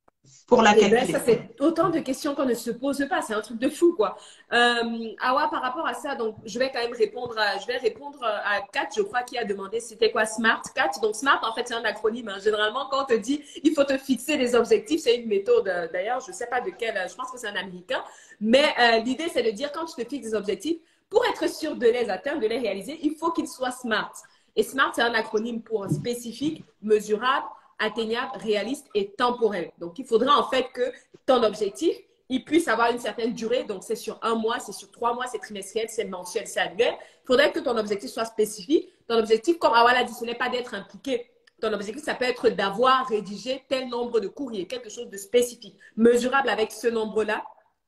pour la calculer. Ça, c'est autant de questions qu'on ne se pose pas. C'est un truc de fou, quoi. Awa, par rapport à ça, donc, je vais quand même répondre à Kat, je crois, qui a demandé c'était quoi SMART. Kat, donc SMART, en fait, c'est un acronyme. Hein. Généralement, quand on te dit il faut te fixer des objectifs, c'est une méthode. D'ailleurs, je ne sais pas de quelle, je pense que c'est un américain. Mais l'idée, c'est de dire quand tu te fixes des objectifs, pour être sûr de les atteindre, de les réaliser, il faut qu'ils soient SMART. Et SMART, c'est un acronyme pour spécifique, mesurable, atteignable, réaliste et temporel. Donc, il faudra en fait que ton objectif, il puisse avoir une certaine durée. Donc, c'est sur 1 mois, c'est sur 3 mois, c'est trimestriel, c'est mensuel, c'est annuel. Il faudrait que ton objectif soit spécifique. Ton objectif, comme Awa l'a dit, ce n'est pas d'être impliqué. Ton objectif, ça peut être d'avoir rédigé tel nombre de courriers, quelque chose de spécifique, mesurable avec ce nombre-là.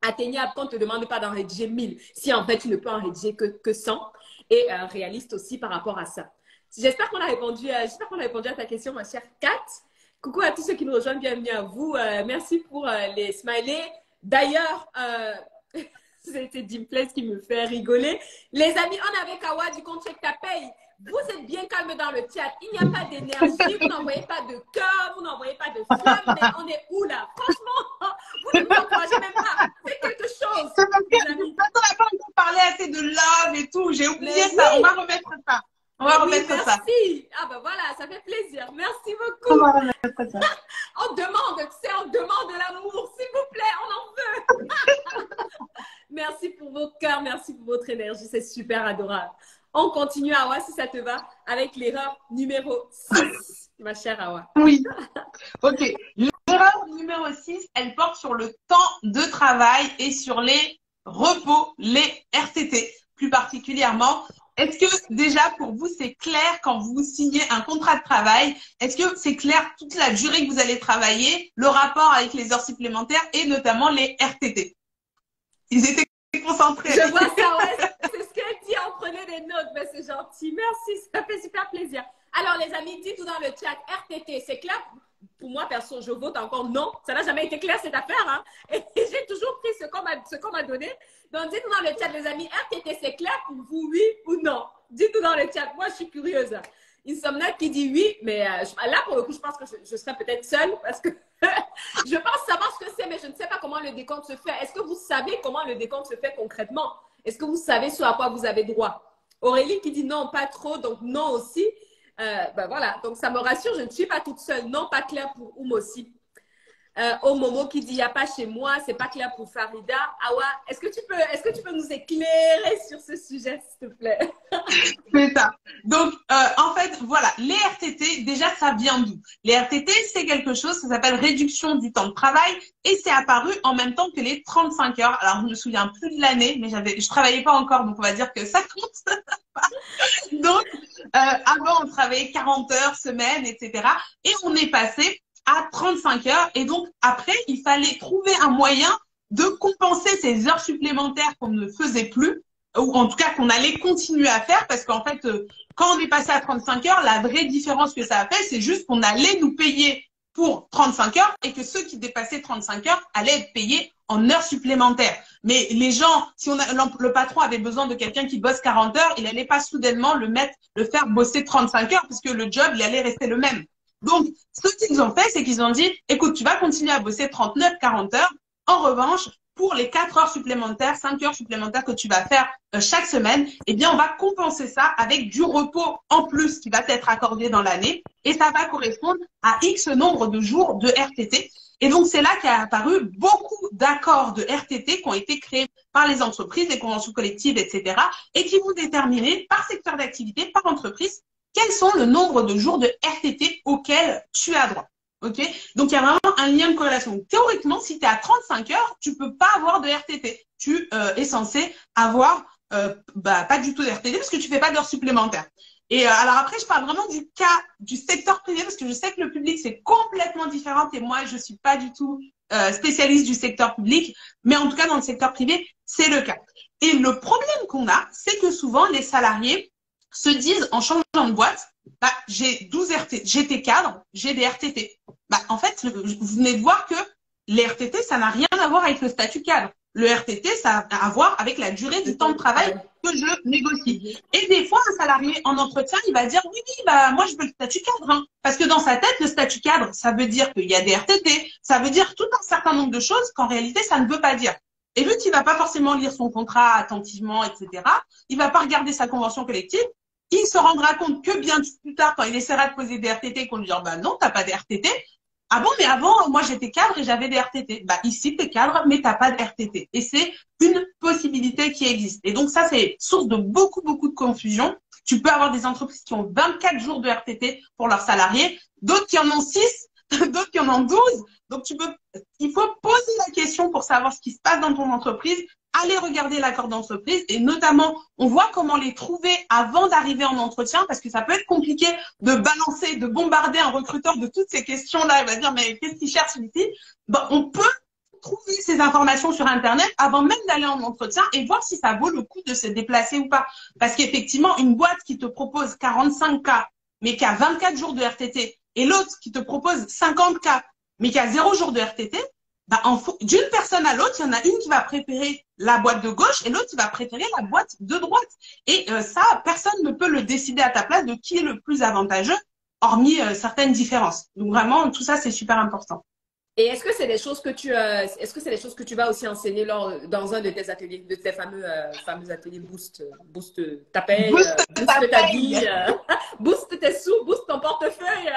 atteignable quand on ne te demande pas d'en rédiger 1000, si en fait tu ne peux en rédiger que 100, et réaliste aussi par rapport à ça. J'espère qu'on a répondu à ta question, ma chère Kat. Coucou à tous ceux qui nous rejoignent, bienvenue à vous. Merci pour les smileys. D'ailleurs, c'était Dimplace qui me fait rigoler. Les amis, on avait Kawa du compte Check Ta Paye. Vous êtes bien calme dans le chat. Il n'y a pas d'énergie, vous n'envoyez pas de cœur, vous n'envoyez pas de flamme. Mais on est où là? Franchement, vous ne vous encouragez même pas. C'est quelque chose. C'est parce que on n'a pas encore parlé assez de love et tout. J'ai oublié ça. Oui. On va remettre ça. On va remettre ça. Merci. Ah ben voilà, ça fait plaisir. Merci beaucoup. On va remettre ça. On demande, tu sais, on demande de l'amour. S'il vous plaît, on en veut. Merci pour vos cœurs, merci pour votre énergie. C'est super adorable. On continue, Awa, si ça te va, avec l'erreur numéro 6, ma chère Awa. Oui. Ok. L'erreur numéro 6, elle porte sur le temps de travail et sur les repos, les RTT, plus particulièrement. Est-ce que déjà pour vous, c'est clair quand vous signez un contrat de travail? Est-ce que c'est clair toute la durée que vous allez travailler, le rapport avec les heures supplémentaires et notamment les RTT? Ils étaient concentrés. Je vois ça, ouais. C'est ce qu'elle dit. On prenait des notes. Mais c'est gentil. Merci. Ça fait super plaisir. Alors, les amis, dites-nous dans le chat RTT. C'est clair? Pour moi, perso, je vote encore non. Ça n'a jamais été clair, cette affaire. Hein? Et j'ai toujours pris ce qu'on m'a donné. Donc, dites-nous dans le chat, les amis, RTT, c'est clair pour vous, oui ou non? Dites-nous dans le chat. Moi, je suis curieuse. Insomniac qui dit oui, mais là, pour le coup, je pense que je serai peut-être seule parce que je pense savoir ce que c'est, mais je ne sais pas comment le décompte se fait. Est-ce que vous savez comment le décompte se fait concrètement? Est-ce que vous savez ce à quoi vous avez droit? Aurélie qui dit non, pas trop, donc non aussi. Ben voilà, donc ça me rassure, je ne suis pas toute seule. Non, pas clair pour Oum aussi. Momo qui dit il n'y a pas chez moi, c'est pas clair pour Farida. Awa, est-ce que tu peux nous éclairer sur ce sujet, s'il te plaît? C'est ça. Donc, en fait, voilà, les RTT, déjà, ça vient d'où? Les RTT, c'est quelque chose, ça s'appelle réduction du temps de travail et c'est apparu en même temps que les 35 heures. Alors, je me souviens plus de l'année, mais je travaillais pas encore, donc on va dire que ça compte. Donc, avant, on travaillait 40 heures semaine, etc. Et on est passé à 35 heures. Et donc, après, il fallait trouver un moyen de compenser ces heures supplémentaires qu'on ne faisait plus, ou en tout cas qu'on allait continuer à faire, parce qu'en fait, quand on est passé à 35 heures, la vraie différence que ça a fait, c'est juste qu'on allait nous payer pour 35 heures et que ceux qui dépassaient 35 heures allaient être payés en heures supplémentaires. Mais les gens, si le patron avait besoin de quelqu'un qui bosse 40 heures, il n'allait pas soudainement le faire bosser 35 heures, puisque le job, il allait rester le même. Donc, ce qu'ils ont fait, c'est qu'ils ont dit, écoute, tu vas continuer à bosser 39, 40 heures. En revanche, pour les 4 heures supplémentaires, 5 heures supplémentaires que tu vas faire chaque semaine, eh bien, on va compenser ça avec du repos en plus qui va t'être accordé dans l'année et ça va correspondre à X nombre de jours de RTT. Et donc, c'est là qu'est apparu beaucoup d'accords de RTT qui ont été créés par les entreprises, les conventions collectives, etc. et qui vont déterminer par secteur d'activité, par entreprise, quels sont le nombre de jours de RTT auxquels tu as droit. Ok? Donc, il y a vraiment un lien de corrélation. Théoriquement, si tu es à 35 heures, tu peux pas avoir de RTT. Tu es censé avoir pas du tout de RTT parce que tu fais pas d'heures supplémentaires. Et alors après, je parle vraiment du cas du secteur privé parce que je sais que le public, c'est complètement différent et moi, je suis pas du tout spécialiste du secteur public. Mais en tout cas, dans le secteur privé, c'est le cas. Et le problème qu'on a, c'est que souvent, les salariés se disent en changeant de boîte, bah, j'ai 12 RTT, j'étais cadre, j'ai des RTT. Bah, en fait, vous venez de voir que les RTT, ça n'a rien à voir avec le statut cadre. Le RTT, ça a à voir avec la durée du temps de travail que je négocie. Et des fois, un salarié en entretien, il va dire, oui, bah, moi, je veux le statut cadre. Hein. Parce que dans sa tête, le statut cadre, ça veut dire qu'il y a des RTT, ça veut dire tout un certain nombre de choses qu'en réalité, ça ne veut pas dire. Et vu qu'il va pas forcément lire son contrat attentivement, etc., il va pas regarder sa convention collective, il se rendra compte que bien plus tard, quand il essaiera de poser des RTT, qu'on lui dira, bah non, t'as pas de RTT. Ah bon, mais avant, moi, j'étais cadre et j'avais des RTT. Bah, ici, t'es cadre, mais t'as pas de RTT. Et c'est une possibilité qui existe. Et donc, ça, c'est source de beaucoup, beaucoup de confusion. Tu peux avoir des entreprises qui ont 24 jours de RTT pour leurs salariés, d'autres qui en ont 6, d'autres qui en ont 12. Donc, il faut poser la question pour savoir ce qui se passe dans ton entreprise. Allez regarder l'accord d'entreprise et notamment, on voit comment les trouver avant d'arriver en entretien parce que ça peut être compliqué de balancer, de bombarder un recruteur de toutes ces questions-là. Il va dire, mais qu'est-ce qu'il cherche ici? Bon, on peut trouver ces informations sur Internet avant même d'aller en entretien et voir si ça vaut le coup de se déplacer ou pas. Parce qu'effectivement, une boîte qui te propose 45 cas, mais qui a 24 jours de RTT, et l'autre qui te propose 50 cas, mais qui a 0 jour de RTT, bah, d'une personne à l'autre, il y en a une qui va préférer la boîte de gauche et l'autre qui va préférer la boîte de droite. Et ça, personne ne peut le décider à ta place de qui est le plus avantageux, hormis certaines différences. Donc vraiment, tout ça, c'est super important. Et est-ce que c'est des choses que tu vas aussi enseigner dans un de tes ateliers, de tes fameux ateliers boost ta paye, Boost ta vie, boost tes sous, boost ton portefeuille.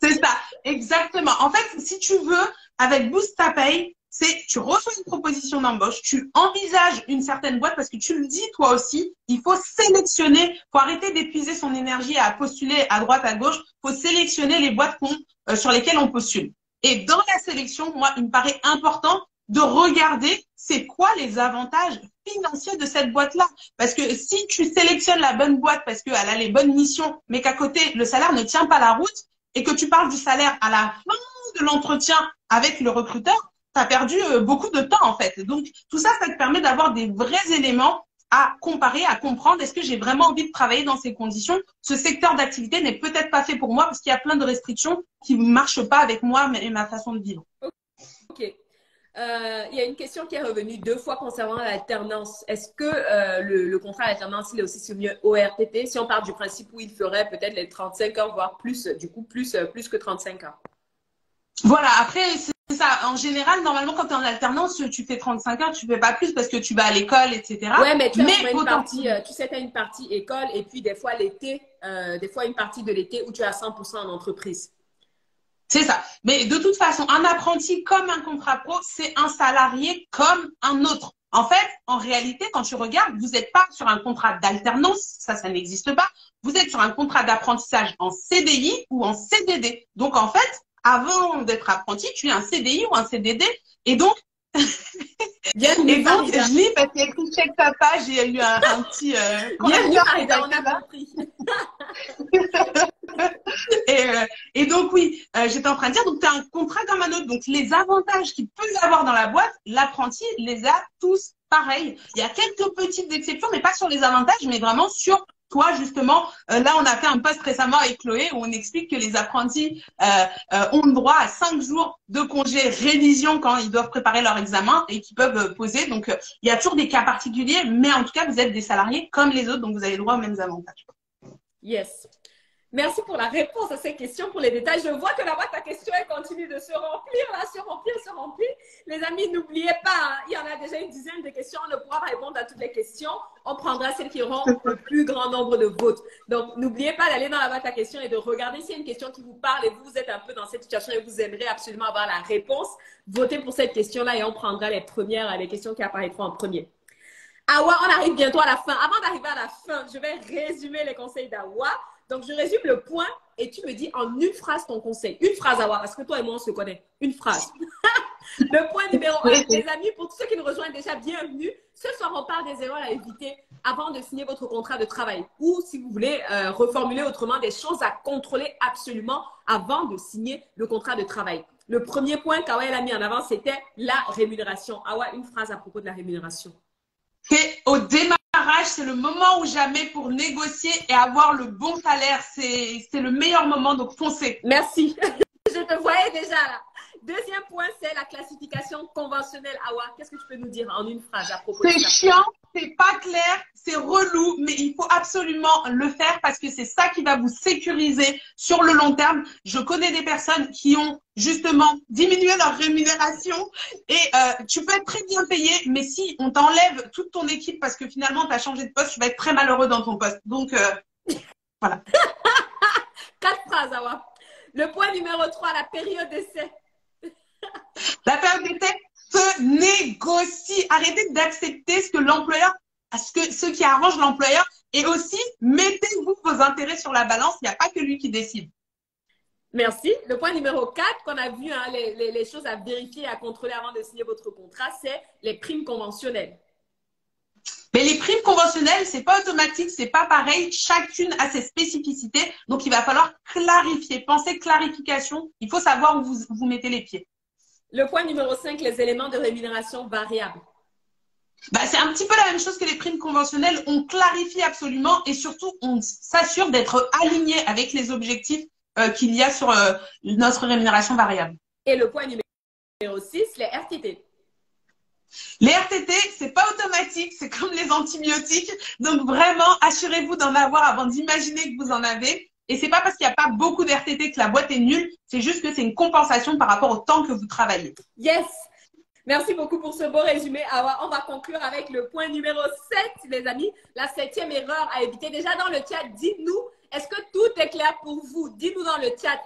C'est ça, exactement. En fait, si tu veux, avec Boost ta paye, c'est tu reçois une proposition d'embauche, tu envisages une certaine boîte parce que tu le dis toi aussi, il faut sélectionner, faut arrêter d'épuiser son énergie à postuler à droite, à gauche, faut sélectionner les boîtes sur lesquelles on postule. Et dans la sélection, moi, il me paraît important de regarder c'est quoi les avantages financiers de cette boîte-là. Parce que si tu sélectionnes la bonne boîte parce qu'elle a les bonnes missions, mais qu'à côté, le salaire ne tient pas la route, et que tu parles du salaire à la fin de l'entretien avec le recruteur, tu as perdu beaucoup de temps en fait. Donc, tout ça, ça te permet d'avoir des vrais éléments à comparer, à comprendre. Est-ce que j'ai vraiment envie de travailler dans ces conditions? Ce secteur d'activité n'est peut-être pas fait pour moi parce qu'il y a plein de restrictions qui ne marchent pas avec moi et ma façon de vivre. Ok. Il y a une question qui est revenue 2 fois concernant l'alternance. Est-ce que le contrat d'alternance, il est aussi soumis au RTT si on part du principe où il ferait peut-être les 35 heures, voire plus, du coup, plus que 35 heures? Voilà, après, c'est ça. En général, normalement, quand tu es en alternance, tu fais 35 heures, tu fais pas plus parce que tu vas à l'école, etc. Ouais, mais tu as une partie, tu sais, tu as une partie école et puis des fois l'été, des fois une partie de l'été où tu as 100% en entreprise. C'est ça. Mais de toute façon, un apprenti comme un contrat pro, c'est un salarié comme un autre. En fait, en réalité, quand tu regardes, vous n'êtes pas sur un contrat d'alternance, ça n'existe pas. Vous êtes sur un contrat d'apprentissage en CDI ou en CDD. Donc, en fait, avant d'être apprenti, tu es un CDI ou un CDD. Et donc, je lis parce qu'il y a écrit check ta page, il y a eu un petit bienvenue Farida, on a compris. Et donc, oui, j'étais en train de dire, donc tu as un contrat comme un autre. Donc, les avantages qu'il peut y avoir dans la boîte, l'apprenti les a tous pareils. Il y a quelques petites exceptions, mais pas sur les avantages, mais vraiment sur toi, justement. Là, on a fait un post récemment avec Chloé où on explique que les apprentis ont le droit à 5 jours de congé révision quand ils doivent préparer leur examen et qu'ils peuvent poser. Donc, il y a toujours des cas particuliers, mais en tout cas, vous êtes des salariés comme les autres, donc vous avez le droit aux mêmes avantages. Yes. Merci pour la réponse à ces questions, pour les détails. Je vois que la boîte à questions continue de se remplir, là, se remplir. Les amis, n'oubliez pas, hein, il y en a déjà une dizaine de questions. On ne pourra pas répondre à toutes les questions. On prendra celles qui auront le plus grand nombre de votes. Donc, n'oubliez pas d'aller dans la boîte à questions et de regarder s'il y a une question qui vous parle et vous êtes un peu dans cette situation et vous aimeriez absolument avoir la réponse. Votez pour cette question-là et on prendra les questions qui apparaîtront en premier. Awa, on arrive bientôt à la fin. Avant d'arriver à la fin, je vais résumer les conseils d'Awa. Donc, je résume le point et tu me dis en une phrase ton conseil. Une phrase, Awa, parce que toi et moi, on se connaît. Une phrase. Le point numéro 1, les amis, pour tous ceux qui nous rejoignent déjà, bienvenue. Ce soir, on parle des erreurs à éviter avant de signer votre contrat de travail. Ou, si vous voulez reformuler autrement, des choses à contrôler absolument avant de signer le contrat de travail. Le premier point qu'Awa a mis en avant, c'était la rémunération. Awa, une phrase à propos de la rémunération. C'est au démarrage, c'est le moment ou jamais pour négocier et avoir le bon salaire. C'est le meilleur moment, donc foncez. Merci. Je te voyais déjà là. Deuxième point, c'est la classification conventionnelle. Awa, qu'est-ce que tu peux nous dire en une phrase à propos de ça? C'est chiant, c'est pas clair, c'est relou, mais il faut absolument le faire parce que c'est ça qui va vous sécuriser sur le long terme. Je connais des personnes qui ont justement diminué leur rémunération et tu peux être très bien payé, mais si on t'enlève toute ton équipe parce que finalement tu as changé de poste, tu vas être très malheureux dans ton poste. Donc, voilà. 4 phrases, Awa. Le point numéro 3, la période d'essai. La période d'essai se négocie. Arrêtez d'accepter ce que l'employeur, ce qui arrange l'employeur et aussi mettez-vous vos intérêts sur la balance. Il n'y a pas que lui qui décide. Merci. Le point numéro 4 qu'on a vu, hein, les choses à vérifier et à contrôler avant de signer votre contrat, c'est les primes conventionnelles. Mais les primes conventionnelles, c'est pas automatique, c'est pas pareil. Chacune a ses spécificités. Donc, il va falloir clarifier. Pensez clarification. Il faut savoir où vous mettez les pieds. Le point numéro 5, les éléments de rémunération variables. Bah, c'est un petit peu la même chose que les primes conventionnelles. On clarifie absolument et surtout, on s'assure d'être aligné avec les objectifs qu'il y a sur notre rémunération variable. Et le point numéro 6, les RTT. Les RTT, c'est pas automatique, c'est comme les antibiotiques. Donc vraiment, assurez-vous d'en avoir avant d'imaginer que vous en avez. Et c'est pas parce qu'il n'y a pas beaucoup d'RTT que la boîte est nulle, c'est juste que c'est une compensation par rapport au temps que vous travaillez. Yes! Merci beaucoup pour ce beau résumé. Alors, on va conclure avec le point numéro 7, les amis. La 7e erreur à éviter. Déjà dans le chat, dites-nous, est-ce que tout est clair pour vous? Dites-nous dans le chat.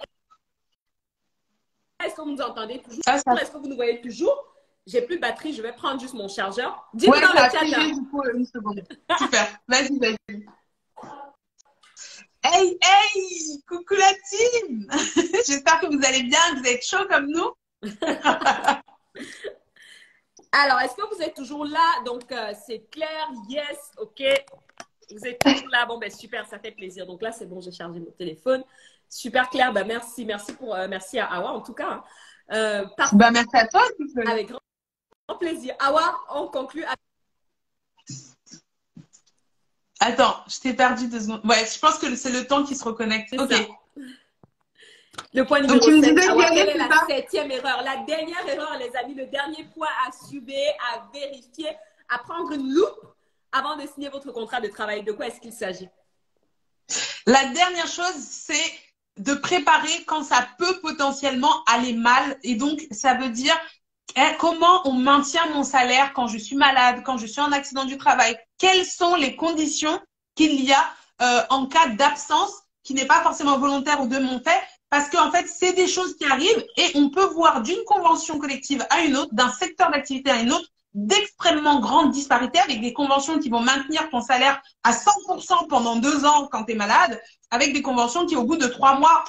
Est-ce que vous nous entendez toujours? Est-ce que vous nous voyez toujours? J'ai plus de batterie, je vais prendre juste mon chargeur. Dites-nous dans le chat. Du coup, une seconde. Super, vas-y, vas-y. Hey, hey! Coucou la team! J'espère que vous allez bien, que vous êtes chaud comme nous. Alors, est-ce que vous êtes toujours là? Donc, c'est clair, yes, ok. Vous êtes toujours là. Bon, ben super, ça fait plaisir. Donc là, c'est bon, j'ai chargé mon téléphone. Super clair, ben merci. Merci à Awa en tout cas. Bah, merci à toi. Avec grand plaisir. Awa, on conclut. Attends, je t'ai perdu 2 secondes. Ouais, je pense que c'est le temps qui se reconnecte. Ok. Ça. Le point numéro 7. Quelle est la 7e erreur? La dernière erreur, les amis, le dernier point à suivre, à vérifier, à prendre une loupe avant de signer votre contrat de travail. De quoi est-ce qu'il s'agit? La dernière chose, c'est de préparer quand ça peut potentiellement aller mal. Et donc, ça veut dire comment on maintient mon salaire quand je suis malade, quand je suis en accident du travail. Quelles sont les conditions qu'il y a en cas d'absence qui n'est pas forcément volontaire ou de mon fait? Parce qu'en fait, c'est des choses qui arrivent et on peut voir d'une convention collective à une autre, d'un secteur d'activité à une autre, d'extrêmement grandes disparités avec des conventions qui vont maintenir ton salaire à 100% pendant 2 ans quand tu es malade, avec des conventions qui, au bout de 3 mois,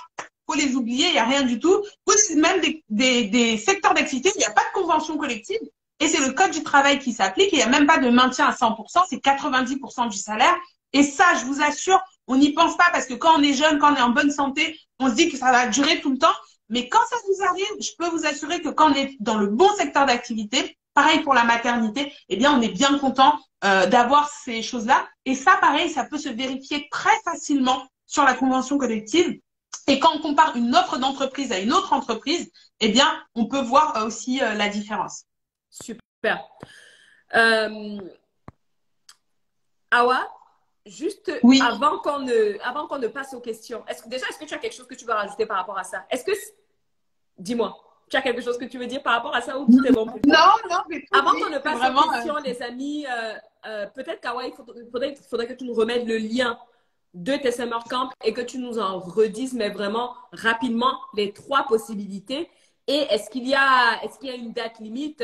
faut les oublier, il n'y a rien du tout. Ou même des secteurs d'activité, il n'y a pas de convention collective et c'est le code du travail qui s'applique et il n'y a même pas de maintien à 100%, c'est 90% du salaire. Et ça, je vous assure, on n'y pense pas parce que quand on est jeune, quand on est en bonne santé, on se dit que ça va durer tout le temps. Mais quand ça vous arrive, je peux vous assurer que quand on est dans le bon secteur d'activité, pareil pour la maternité, eh bien, on est bien content d'avoir ces choses-là. Et ça, pareil, ça peut se vérifier très facilement sur la convention collective. Et quand on compare une offre d'entreprise à une autre entreprise, eh bien, on peut voir aussi la différence. Super. Awa, juste oui. avant qu'on ne passe aux questions, est-ce que tu as quelque chose que tu veux rajouter par rapport à ça? Dis-moi, tu as quelque chose que tu veux dire par rapport à ça ou tout est bon? Non, mais avant qu'on ne passe aux questions, les amis, peut-être qu'Awa, il faudrait que tu nous remettes le lien de tes summer camps et que tu nous en redises, mais vraiment rapidement, les 3 possibilités. Et est-ce qu'il y a une date limite?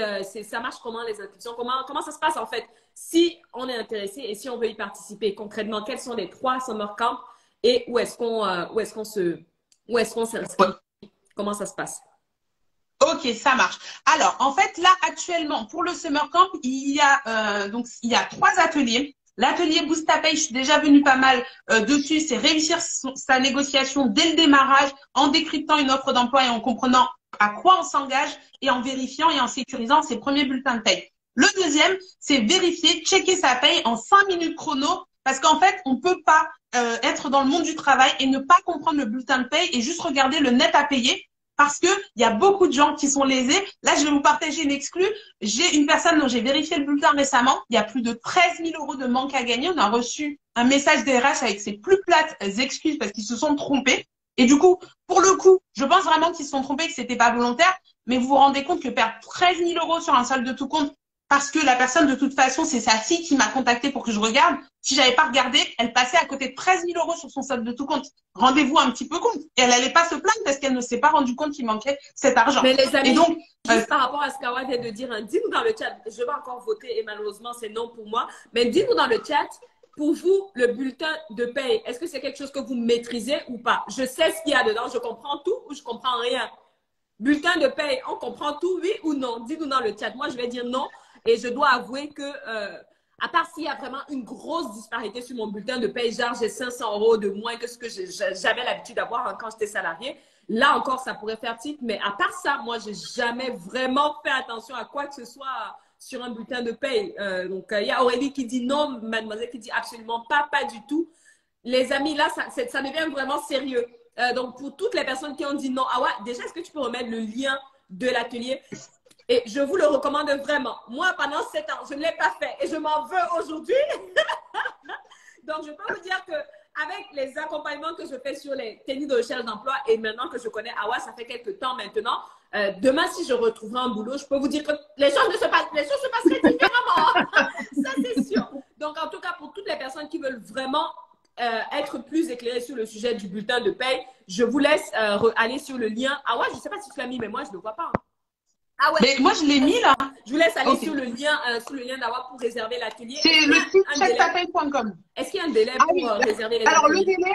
Ça marche comment les inscriptions? Comment ça se passe en fait? Si on est intéressé et si on veut y participer concrètement, quels sont les 3 summer camps et où est-ce qu'on s'inscrit? Comment ça se passe? Ok, ça marche. Alors, en fait, là, actuellement, pour le summer camp, il y a 3 ateliers. L'atelier Boost ta Paye, je suis déjà venue pas mal dessus. C'est réussir sa négociation dès le démarrage en décryptant une offre d'emploi et en comprenant à quoi on s'engage et en vérifiant et en sécurisant ses premiers bulletins de paye. Le deuxième, c'est vérifier, checker sa paye en 5 minutes chrono parce qu'en fait, on peut pas être dans le monde du travail et ne pas comprendre le bulletin de paye et juste regarder le net à payer. Parce que il y a beaucoup de gens qui sont lésés. Là, je vais vous partager une exclue. J'ai une personne dont j'ai vérifié le bulletin récemment. Il y a plus de 13 000 € de manque à gagner. On a reçu un message des RH avec ses plus plates excuses parce qu'ils se sont trompés. Et du coup, pour le coup, je pense vraiment qu'ils se sont trompés, que c'était pas volontaire. Mais vous vous rendez compte que perdre 13 000 € sur un solde de tout compte, parce que la personne, de toute façon, c'est sa fille qui m'a contacté pour que je regarde. Si j'avais pas regardé, elle passait à côté de 13 000 € sur son solde de tout compte. Rendez-vous un petit peu compte. Et elle allait pas se plaindre parce qu'elle ne s'est pas rendu compte qu'il manquait cet argent. Mais les amis, et donc, juste par rapport à ce qu'Awa vient de dire, hein, dis-nous dans le chat, je vais encore voter et malheureusement, c'est non pour moi. Mais dis-nous dans le chat, pour vous, le bulletin de paye, est-ce que c'est quelque chose que vous maîtrisez ou pas? Je sais ce qu'il y a dedans, je comprends tout ou je comprends rien. Bulletin de paye, on comprend tout, oui ou non? Dis-nous dans le chat. Moi, je vais dire non. Et je dois avouer que, à part s'il y a vraiment une grosse disparité sur mon bulletin de paye, genre j'ai 500 € de moins que ce que j'avais l'habitude d'avoir quand j'étais salariée, Là encore, ça pourrait faire titre. Mais à part ça, moi, j'ai jamais vraiment fait attention à quoi que ce soit sur un bulletin de paye. Il y a Aurélie qui dit non, mademoiselle qui dit absolument pas, pas du tout. Les amis, là, ça devient vraiment sérieux. Donc, pour toutes les personnes qui ont dit non, ah ouais, déjà, est-ce que tu peux remettre le lien de l'atelier? Et je vous le recommande vraiment. Moi, pendant 7 ans, je ne l'ai pas fait et je m'en veux aujourd'hui. Donc, je peux vous dire que avec les accompagnements que je fais sur les techniques de recherche d'emploi et maintenant que je connais Awa, ça fait quelques temps maintenant, demain, si je retrouverai un boulot, je peux vous dire que les choses se passeraient différemment. Ça, c'est sûr. Donc, en tout cas, pour toutes les personnes qui veulent vraiment être plus éclairées sur le sujet du bulletin de paye, je vous laisse aller sur le lien. Awa, je ne sais pas si tu l'as mis, mais moi, je ne le vois pas. Ah ouais. Mais moi, je l'ai mis là. Je vous laisse aller sur le lien d'Awa pour réserver l'atelier. C'est le site checktapay.com. Est-ce qu'il y a un délai pour réserver les ateliers? Alors, le délai,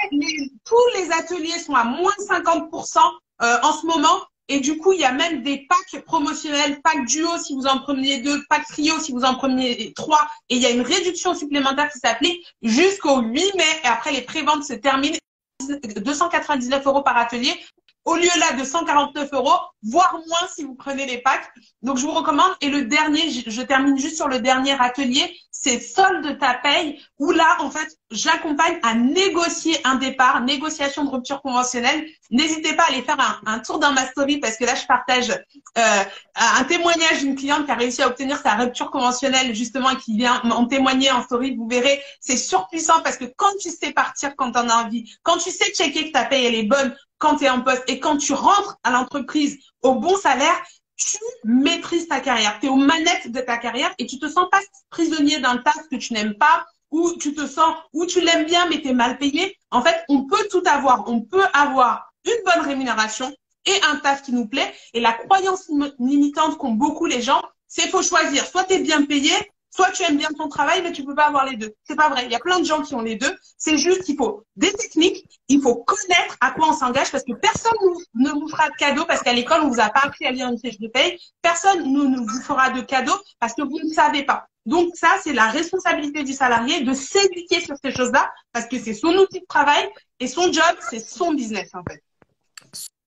tous les ateliers sont à moins 50% en ce moment. Et du coup, il y a même des packs promotionnels, pack duo si vous en preniez 2, pack trio si vous en preniez 3. Et il y a une réduction supplémentaire qui s'applique jusqu'au 8 mai. Et après, les préventes se terminent. 299 € par atelier. Au lieu là de 149 €, voire moins si vous prenez les packs. Donc, je vous recommande. Et le dernier, je termine juste sur le dernier atelier, c'est solde ta paye, où là, en fait, j'accompagne à négocier un départ, négociation de rupture conventionnelle. N'hésitez pas à aller faire un tour dans ma story parce que là, je partage un témoignage d'une cliente qui a réussi à obtenir sa rupture conventionnelle justement et qui vient en témoigner en story. Vous verrez, c'est surpuissant parce que quand tu sais partir quand tu en as envie, quand tu sais checker que ta paye, elle est bonne, quand tu es en poste et quand tu rentres à l'entreprise au bon salaire, tu maîtrises ta carrière. Tu es aux manettes de ta carrière et tu te sens pas prisonnier d'un taf que tu n'aimes pas ou tu te sens, ou tu l'aimes bien mais tu es mal payé. En fait, on peut tout avoir. On peut avoir une bonne rémunération et un taf qui nous plaît. Et la croyance limitante qu'ont beaucoup les gens, c'est faut choisir. Soit tu es bien payé, soit tu aimes bien ton travail, mais tu peux pas avoir les deux. C'est pas vrai. Il y a plein de gens qui ont les deux. C'est juste qu'il faut des techniques, il faut connaître à quoi on s'engage parce que personne ne vous fera de cadeau parce qu'à l'école, on vous a pas appris à lire une fiche de paye. Personne ne vous fera de cadeau parce que vous ne savez pas. Donc ça, c'est la responsabilité du salarié de s'éduquer sur ces choses-là parce que c'est son outil de travail et son job, c'est son business en fait.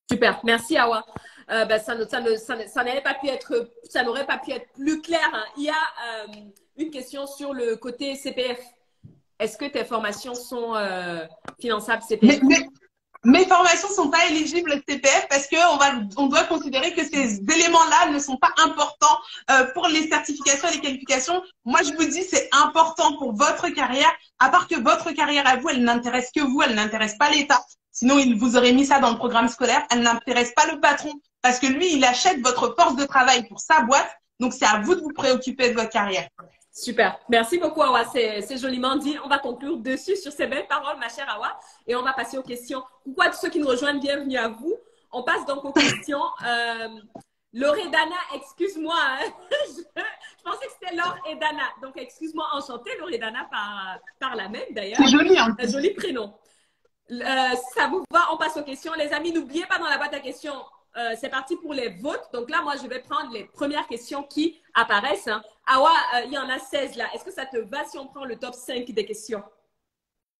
Super. Merci Awa. Ça n'aurait pas pu être plus clair. Hein. Il y a une question sur le côté CPF. Est-ce que tes formations sont finançables CPF? Mes formations sont pas éligibles au CPF parce que on doit considérer que ces éléments-là ne sont pas importants pour les certifications et les qualifications. Moi, je vous dis, c'est important pour votre carrière. À part que votre carrière à vous, elle n'intéresse que vous, elle n'intéresse pas l'État. Sinon, il vous aurait mis ça dans le programme scolaire. Elle n'intéresse pas le patron parce que lui, il achète votre force de travail pour sa boîte. Donc, c'est à vous de vous préoccuper de votre carrière. Super. Merci beaucoup, Awa. C'est joliment dit. On va conclure dessus sur ces belles paroles, ma chère Awa. Et on va passer aux questions. Coucou à tous ceux qui nous rejoignent. Bienvenue à vous. On passe donc aux questions. Loredana, excuse-moi. Hein. Je pensais que c'était Laure et Dana. Donc, excuse-moi, enchantée, Loredana, par la même d'ailleurs. C'est joli, hein. Joli prénom. Ça vous va? On passe aux questions. Les amis, n'oubliez pas dans la boîte à questions. C'est parti pour les votes. Donc là, moi, je vais prendre les premières questions qui apparaissent. Hein. Awa, il y en a 16 là. Est-ce que ça te va si on prend le top 5 des questions?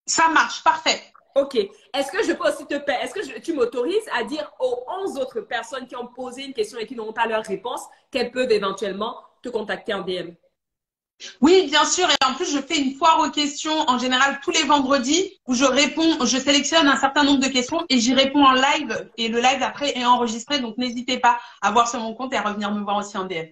Ça marche, parfait. Ok. Est-ce que je peux aussi te payer? Est-ce que tu m'autorises à dire aux 11 autres personnes qui ont posé une question et qui n'ont pas leur réponse qu'elles peuvent éventuellement te contacter en DM? Oui, bien sûr. Et en plus, je fais une foire aux questions en général tous les vendredis où je sélectionne un certain nombre de questions et j'y réponds en live. Et le live après est enregistré. Donc, n'hésitez pas à voir sur mon compte et à revenir me voir aussi en DM.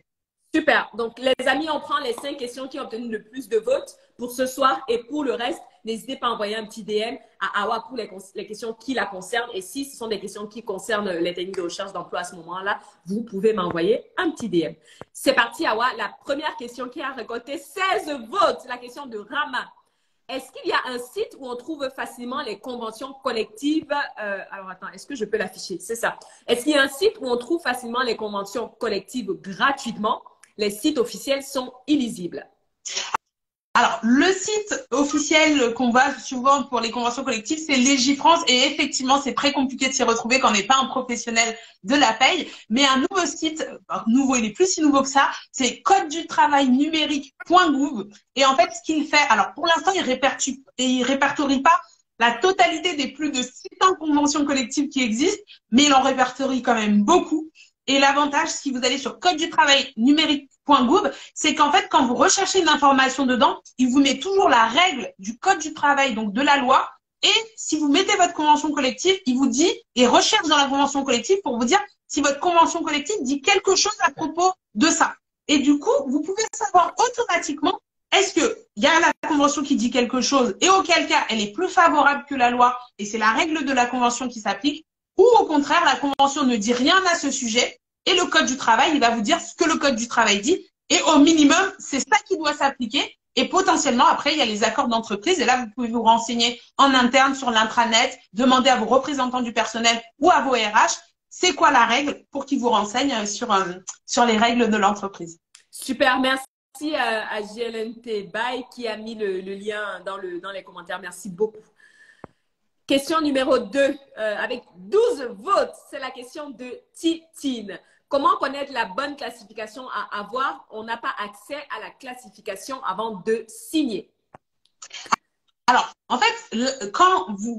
Super. Donc, les amis, on prend les 5 questions qui ont obtenu le plus de votes pour ce soir. Et pour le reste, n'hésitez pas à envoyer un petit DM à Awa pour les questions qui la concernent. Et si ce sont des questions qui concernent les techniques de recherche d'emploi à ce moment-là, vous pouvez m'envoyer un petit DM. C'est parti, Awa. La première question qui a récolté 16 votes, la question de Rama. Est-ce qu'il y a un site où on trouve facilement les conventions collectives? Alors, attends, est-ce que je peux l'afficher? C'est ça. Est-ce qu'il y a un site où on trouve facilement les conventions collectives gratuitement? Les sites officiels sont illisibles. Alors, le site officiel qu'on voit souvent pour les conventions collectives, c'est Légifrance. Et effectivement, c'est très compliqué de s'y retrouver quand on n'est pas un professionnel de la paye. Mais un nouveau site, nouveau, il est plus si nouveau que ça, c'est codedutravailnumérique.gouv. Et en fait, ce qu'il fait, alors pour l'instant, il répertorie pas la totalité des plus de 600 conventions collectives qui existent, mais il en répertorie quand même beaucoup. Et l'avantage, si vous allez sur code du travail numérique.gouv, c'est qu'en fait, quand vous recherchez une information dedans, il vous met toujours la règle du code du travail, donc de la loi. Et si vous mettez votre convention collective, il vous dit et recherche dans la convention collective pour vous dire si votre convention collective dit quelque chose à propos de ça. Et du coup, vous pouvez savoir automatiquement est-ce qu'il y a la convention qui dit quelque chose et auquel cas elle est plus favorable que la loi et c'est la règle de la convention qui s'applique, ou au contraire, la convention ne dit rien à ce sujet et le code du travail, il va vous dire ce que le code du travail dit et au minimum, c'est ça qui doit s'appliquer. Et potentiellement, après, il y a les accords d'entreprise. Et là, vous pouvez vous renseigner en interne sur l'intranet, demander à vos représentants du personnel ou à vos RH, c'est quoi la règle pour qu'ils vous renseignent sur les règles de l'entreprise. Super, merci à JLNT Bay qui a mis le lien dans les commentaires. Merci beaucoup. Question numéro 2, avec 12 votes. C'est la question de Titine. Comment connaître la bonne classification à avoir? On n'a pas accès à la classification avant de signer. Alors, en fait,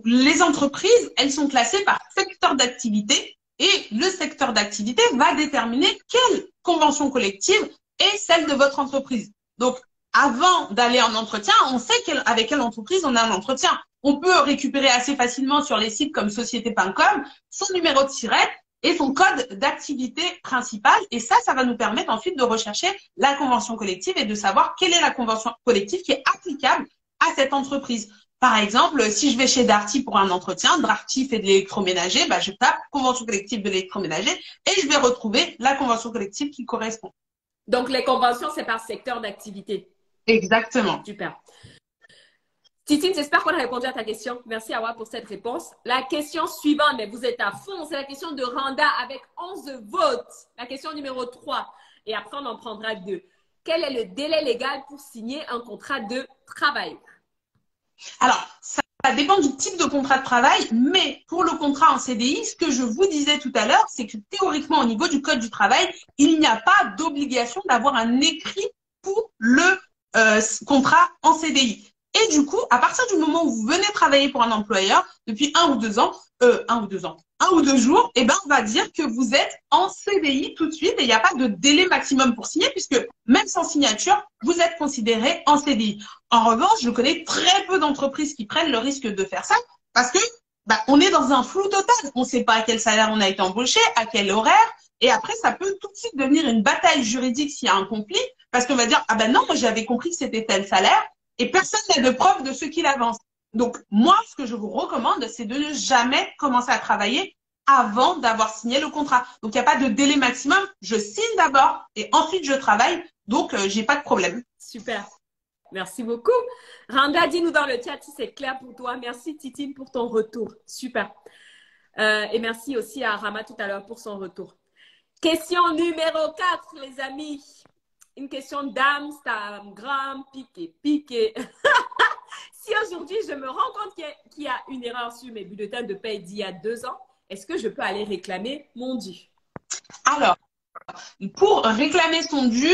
les entreprises, elles sont classées par secteur d'activité et le secteur d'activité va déterminer quelle convention collective est celle de votre entreprise. Donc, avant d'aller en entretien, on sait avec quelle entreprise on a un entretien. On peut récupérer assez facilement sur les sites comme société.com son numéro de SIRET et son code d'activité principal. Et ça va nous permettre ensuite de rechercher la convention collective et de savoir quelle est la convention collective qui est applicable à cette entreprise. Par exemple, si je vais chez Darty pour un entretien, Darty fait de l'électroménager, je tape convention collective de l'électroménager et je vais retrouver la convention collective qui correspond. Donc, les conventions, c'est par secteur d'activité. Exactement. Super. Titine, j'espère qu'on a répondu à ta question. Merci Awa pour cette réponse. La question suivante, mais vous êtes à fond, c'est la question de Randa avec 11 votes. La question numéro 3. Et après, on en prendra 2. Quel est le délai légal pour signer un contrat de travail? Alors, ça dépend du type de contrat de travail, mais pour le contrat en CDI, ce que je vous disais tout à l'heure, c'est que théoriquement, au niveau du Code du travail, il n'y a pas d'obligation d'avoir un écrit pour le contrat en CDI. Et du coup, à partir du moment où vous venez travailler pour un employeur, depuis 1 ou 2 jours, on va dire que vous êtes en CDI tout de suite et il n'y a pas de délai maximum pour signer puisque même sans signature, vous êtes considéré en CDI. En revanche, je connais très peu d'entreprises qui prennent le risque de faire ça parce que on est dans un flou total. On ne sait pas à quel salaire on a été embauché, à quel horaire. Et après, ça peut tout de suite devenir une bataille juridique s'il y a un conflit parce qu'on va dire « Ah ben non, moi j'avais compris que c'était tel salaire ». Et personne n'a de preuve de ce qu'il avance. Donc, moi, ce que je vous recommande, c'est de ne jamais commencer à travailler avant d'avoir signé le contrat. Donc, il n'y a pas de délai maximum. Je signe d'abord et ensuite je travaille. Donc, j'ai pas de problème. Super. Merci beaucoup. Randa, dis-nous dans le chat si c'est clair pour toi. Merci Titine pour ton retour. Super. Et merci aussi à Rama tout à l'heure pour son retour. Question numéro 4, les amis. Une question d'Amsterdam, piqué. Si aujourd'hui, je me rends compte qu'il y a une erreur sur mes bulletins de paie d'il y a 2 ans, est-ce que je peux aller réclamer mon dû? Alors, pour réclamer son dû,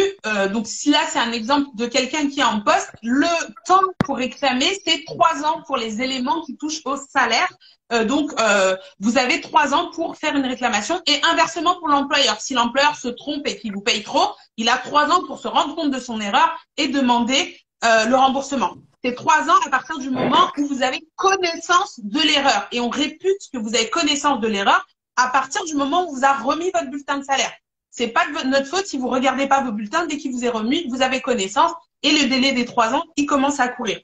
donc si là, c'est un exemple de quelqu'un qui est en poste, le temps pour réclamer, c'est 3 ans pour les éléments qui touchent au salaire. Vous avez 3 ans pour faire une réclamation et inversement pour l'employeur. Si l'employeur se trompe et qu'il vous paye trop, il a 3 ans pour se rendre compte de son erreur et demander le remboursement. C'est 3 ans à partir du moment où vous avez connaissance de l'erreur. Et on répute que vous avez connaissance de l'erreur à partir du moment où vous a remis votre bulletin de salaire. C'est pas de notre faute si vous regardez pas vos bulletins. Dès qu'il vous est remis, vous avez connaissance et le délai des 3 ans, il commence à courir.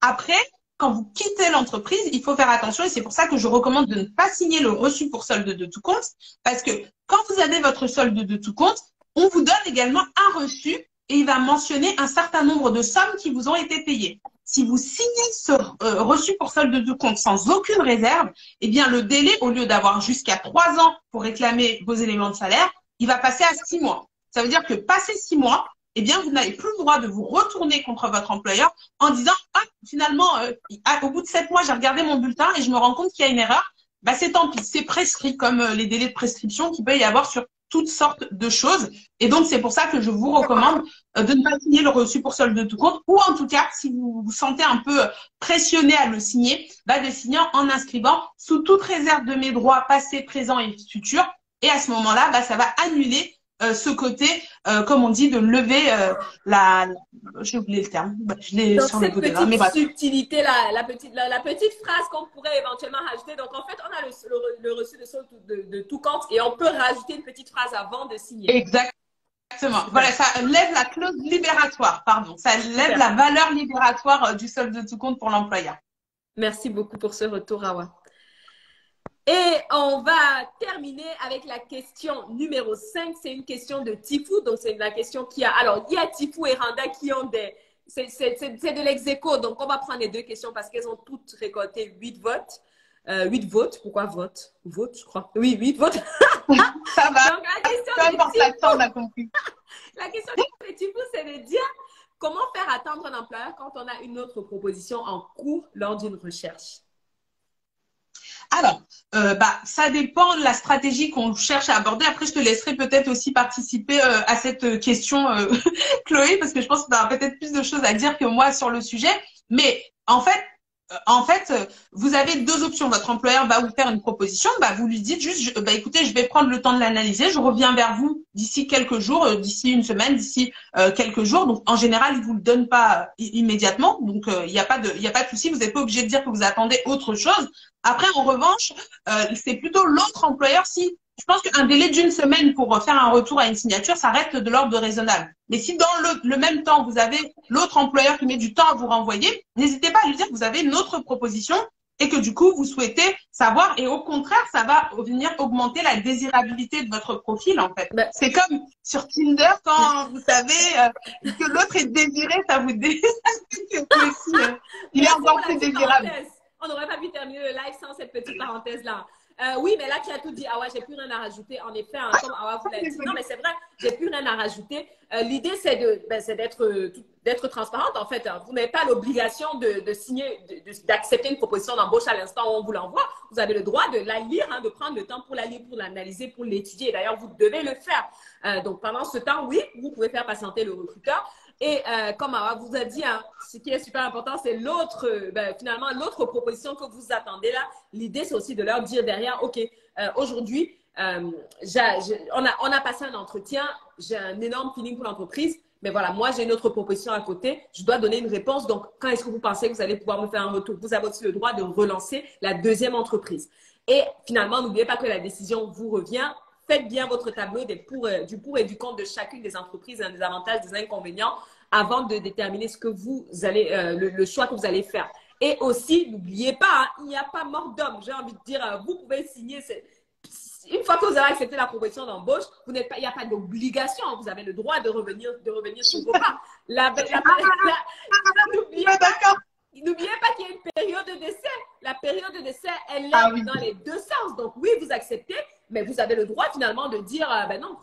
Après, quand vous quittez l'entreprise, il faut faire attention et c'est pour ça que je recommande de ne pas signer le reçu pour solde de tout compte parce que quand vous avez votre solde de tout compte, on vous donne également un reçu et il va mentionner un certain nombre de sommes qui vous ont été payées. Si vous signez ce reçu pour solde de tout compte sans aucune réserve, eh bien le délai, au lieu d'avoir jusqu'à 3 ans pour réclamer vos éléments de salaire, il va passer à 6 mois. Ça veut dire que passé 6 mois, eh bien, vous n'avez plus le droit de vous retourner contre votre employeur en disant « Ah, finalement, au bout de 7 mois, j'ai regardé mon bulletin et je me rends compte qu'il y a une erreur. » C'est tant pis, c'est prescrit comme les délais de prescription qu'il peut y avoir sur toutes sortes de choses. Et donc, c'est pour ça que je vous recommande de ne pas signer le reçu pour solde de tout compte, ou en tout cas, si vous vous sentez un peu pressionné à le signer, de signer en inscrivant sous toute réserve de mes droits passés, présents et futurs. Et à ce moment-là, ça va annuler ce côté, comme on dit, de lever j'ai oublié le terme, je l'ai sur le bout des doigts, mais bref. Subtilité, la petite phrase qu'on pourrait éventuellement rajouter. Donc, en fait, on a le reçu de solde de tout compte et on peut rajouter une petite phrase avant de signer. Exactement. Voilà, ça lève la clause libératoire, pardon. Ça lève la valeur libératoire du solde de tout compte pour l'employeur. Merci beaucoup pour ce retour, Awa. Et on va terminer avec la question numéro 5. C'est une question de Tifou. Donc, c'est la question qui a… Alors, il y a Tifou et Randa qui ont des… C'est de l'ex-écho. Donc, on va prendre les deux questions parce qu'elles ont toutes récolté 8 votes. 8 votes. Pourquoi vote? Vote, je crois. Oui, 8 votes. Ça va. Donc, la question peu importe l'accent, on a compris. La question de Tifou, c'est de dire comment faire attendre un employeur quand on a une autre proposition en cours lors d'une recherche. Alors, ça dépend de la stratégie qu'on cherche à aborder. Après, je te laisserai peut-être aussi participer à cette question, Chloé, parce que je pense que tu auras peut-être plus de choses à dire que moi sur le sujet. Mais en fait, vous avez deux options. Votre employeur va vous faire une proposition. Vous lui dites juste, écoutez, je vais prendre le temps de l'analyser. Je reviens vers vous d'ici quelques jours, d'ici une semaine, d'ici quelques jours. Donc, en général, il vous le donne pas immédiatement. Donc, il n'y a pas de souci. Vous n'êtes pas obligé de dire que vous attendez autre chose. Après, en revanche, c'est plutôt l'autre employeur. Si je pense qu'un délai d'une semaine pour faire un retour à une signature, ça reste de l'ordre de raisonnable. Mais si dans le même temps, vous avez l'autre employeur qui met du temps à vous renvoyer, n'hésitez pas à lui dire que vous avez une autre proposition et que du coup, vous souhaitez savoir. Et au contraire, ça va venir augmenter la désirabilité de votre profil, en fait. C'est comme sur Tinder, quand vous savez que l'autre est désiré, ça vous il est encore plus désirable. On n'aurait pas pu terminer le live sans cette petite parenthèse-là. Oui, mais là, tu as tout dit. Awa, j'ai plus rien à rajouter. En effet, comme Awa vous l'a dit. Non, mais c'est vrai, j'ai plus rien à rajouter. L'idée, c'est d'être transparente, en fait. Vous n'avez pas l'obligation de signer, d'accepter une proposition d'embauche à l'instant où on vous l'envoie. Vous avez le droit de la lire, de prendre le temps pour la lire, pour l'analyser, pour l'étudier. D'ailleurs, vous devez le faire. Donc, pendant ce temps, oui, vous pouvez faire patienter le recruteur. Et comme Awa vous a dit, ce qui est super important, c'est finalement l'autre proposition que vous attendez là. L'idée, c'est aussi de leur dire derrière, OK, aujourd'hui, on a passé un entretien, j'ai un énorme feeling pour l'entreprise, mais voilà, moi, j'ai une autre proposition à côté, je dois donner une réponse. Donc, quand est-ce que vous pensez que vous allez pouvoir me faire un retour? Vous avez aussi le droit de relancer la deuxième entreprise. Et finalement, n'oubliez pas que la décision vous revient. Faites bien votre tableau du pour et du contre de chacune des entreprises, des avantages, des inconvénients, avant de déterminer ce que vous allez, le choix que vous allez faire. Et aussi, n'oubliez pas, il n'y a pas mort d'homme. J'ai envie de dire, vous pouvez signer. Une fois que vous avez accepté la proposition d'embauche, il n'y a pas d'obligation. Vous avez le droit de revenir sur vos pas. N'oubliez pas qu'il y a une période d'essai. La période d'essai, elle est dans les deux sens. Donc, oui, vous acceptez, mais vous avez le droit finalement de dire non,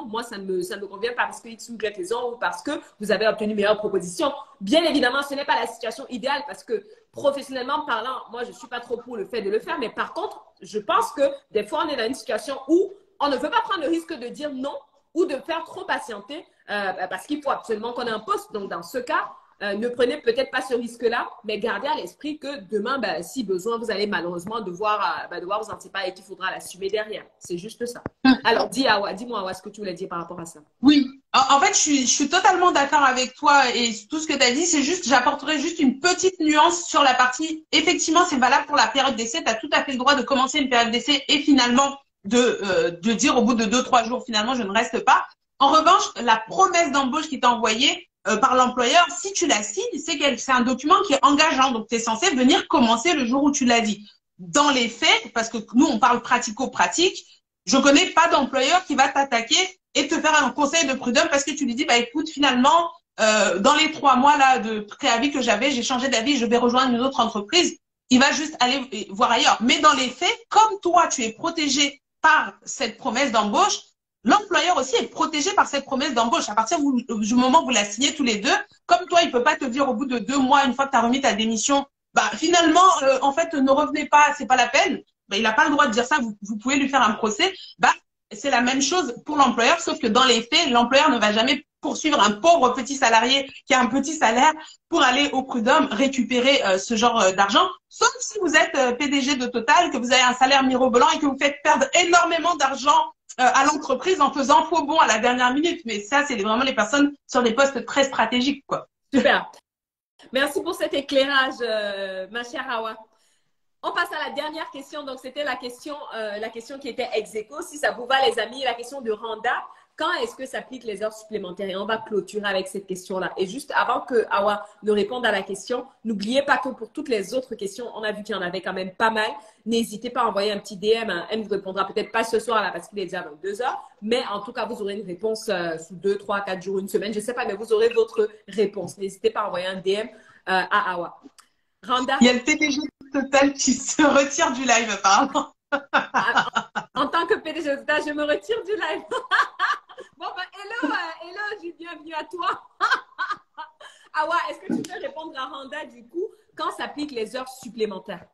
moi, ça ne me convient pas parce que X ou Y raison ou parce que vous avez obtenu une meilleure proposition. Bien évidemment, ce n'est pas la situation idéale parce que professionnellement parlant, moi, je ne suis pas trop pour le fait de le faire. Mais par contre, je pense que des fois, on est dans une situation où on ne veut pas prendre le risque de dire non ou de faire trop patienter parce qu'il faut absolument qu'on ait un poste. Donc, dans ce cas, ne prenez peut-être pas ce risque-là, mais gardez à l'esprit que demain, si besoin, vous allez malheureusement devoir vous anticiper et qu'il faudra l'assumer derrière. C'est juste ça. Alors, dis-moi, Awa, ce que tu voulais dire par rapport à ça. Oui, en fait, je suis totalement d'accord avec toi et tout ce que tu as dit. C'est juste, j'apporterai juste une petite nuance sur la partie. Effectivement, c'est valable pour la période d'essai. Tu as tout à fait le droit de commencer une période d'essai et finalement de dire au bout de 2-3 jours, finalement, je ne reste pas. En revanche, la promesse d'embauche qui t'a envoyée, par l'employeur, si tu la signes, c'est un document qui est engageant. Donc, tu es censé venir commencer le jour où tu l'as dit. Dans les faits, parce que nous, on parle pratico-pratique, je connais pas d'employeur qui va t'attaquer et te faire un conseil de prud'homme parce que tu lui dis, écoute, finalement, dans les 3 mois là de préavis que j'avais, j'ai changé d'avis, je vais rejoindre une autre entreprise. Il va juste aller voir ailleurs. Mais dans les faits, comme toi, tu es protégé par cette promesse d'embauche, l'employeur aussi est protégé par cette promesse d'embauche. À partir du moment où vous la signez tous les deux, comme toi, il peut pas te dire au bout de 2 mois, une fois que tu as remis ta démission, finalement, en fait, ne revenez pas, c'est pas la peine. Il n'a pas le droit de dire ça. Vous pouvez lui faire un procès. c'est la même chose pour l'employeur, sauf que dans les faits, l'employeur ne va jamais poursuivre un pauvre petit salarié qui a un petit salaire pour aller au prud'homme récupérer ce genre d'argent, sauf si vous êtes PDG de Total, que vous avez un salaire mirobolant et que vous faites perdre énormément d'argent à l'entreprise en faisant faux bond à la dernière minute. Mais ça, c'est vraiment les personnes sur des postes très stratégiques, quoi. Super. Merci pour cet éclairage, ma chère Hawa. On passe à la dernière question. Donc, c'était la question qui était ex aequo. Si ça vous va, les amis, la question de Randa. Quand est-ce que s'appliquent les heures supplémentaires? Et on va clôturer avec cette question-là. Et juste avant que Hawa ne réponde à la question, n'oubliez pas que pour toutes les autres questions, on a vu qu'il y en avait quand même pas mal. N'hésitez pas à envoyer un petit DM. Elle ne vous répondra peut-être pas ce soir là parce qu'il est déjà 22 heures. Mais en tout cas, vous aurez une réponse sous 2, 3, 4 jours, une semaine. Je ne sais pas, mais vous aurez votre réponse. N'hésitez pas à envoyer un DM à Hawa. Randa? Il y a le PDG de Total qui se retire du live, apparemment. En tant que PDG de Total, je me retire du live. Bon, ben, hello, Jules, bienvenue à toi. Hawa, est-ce que tu peux répondre à Randa, du coup, quand s'appliquent les heures supplémentaires?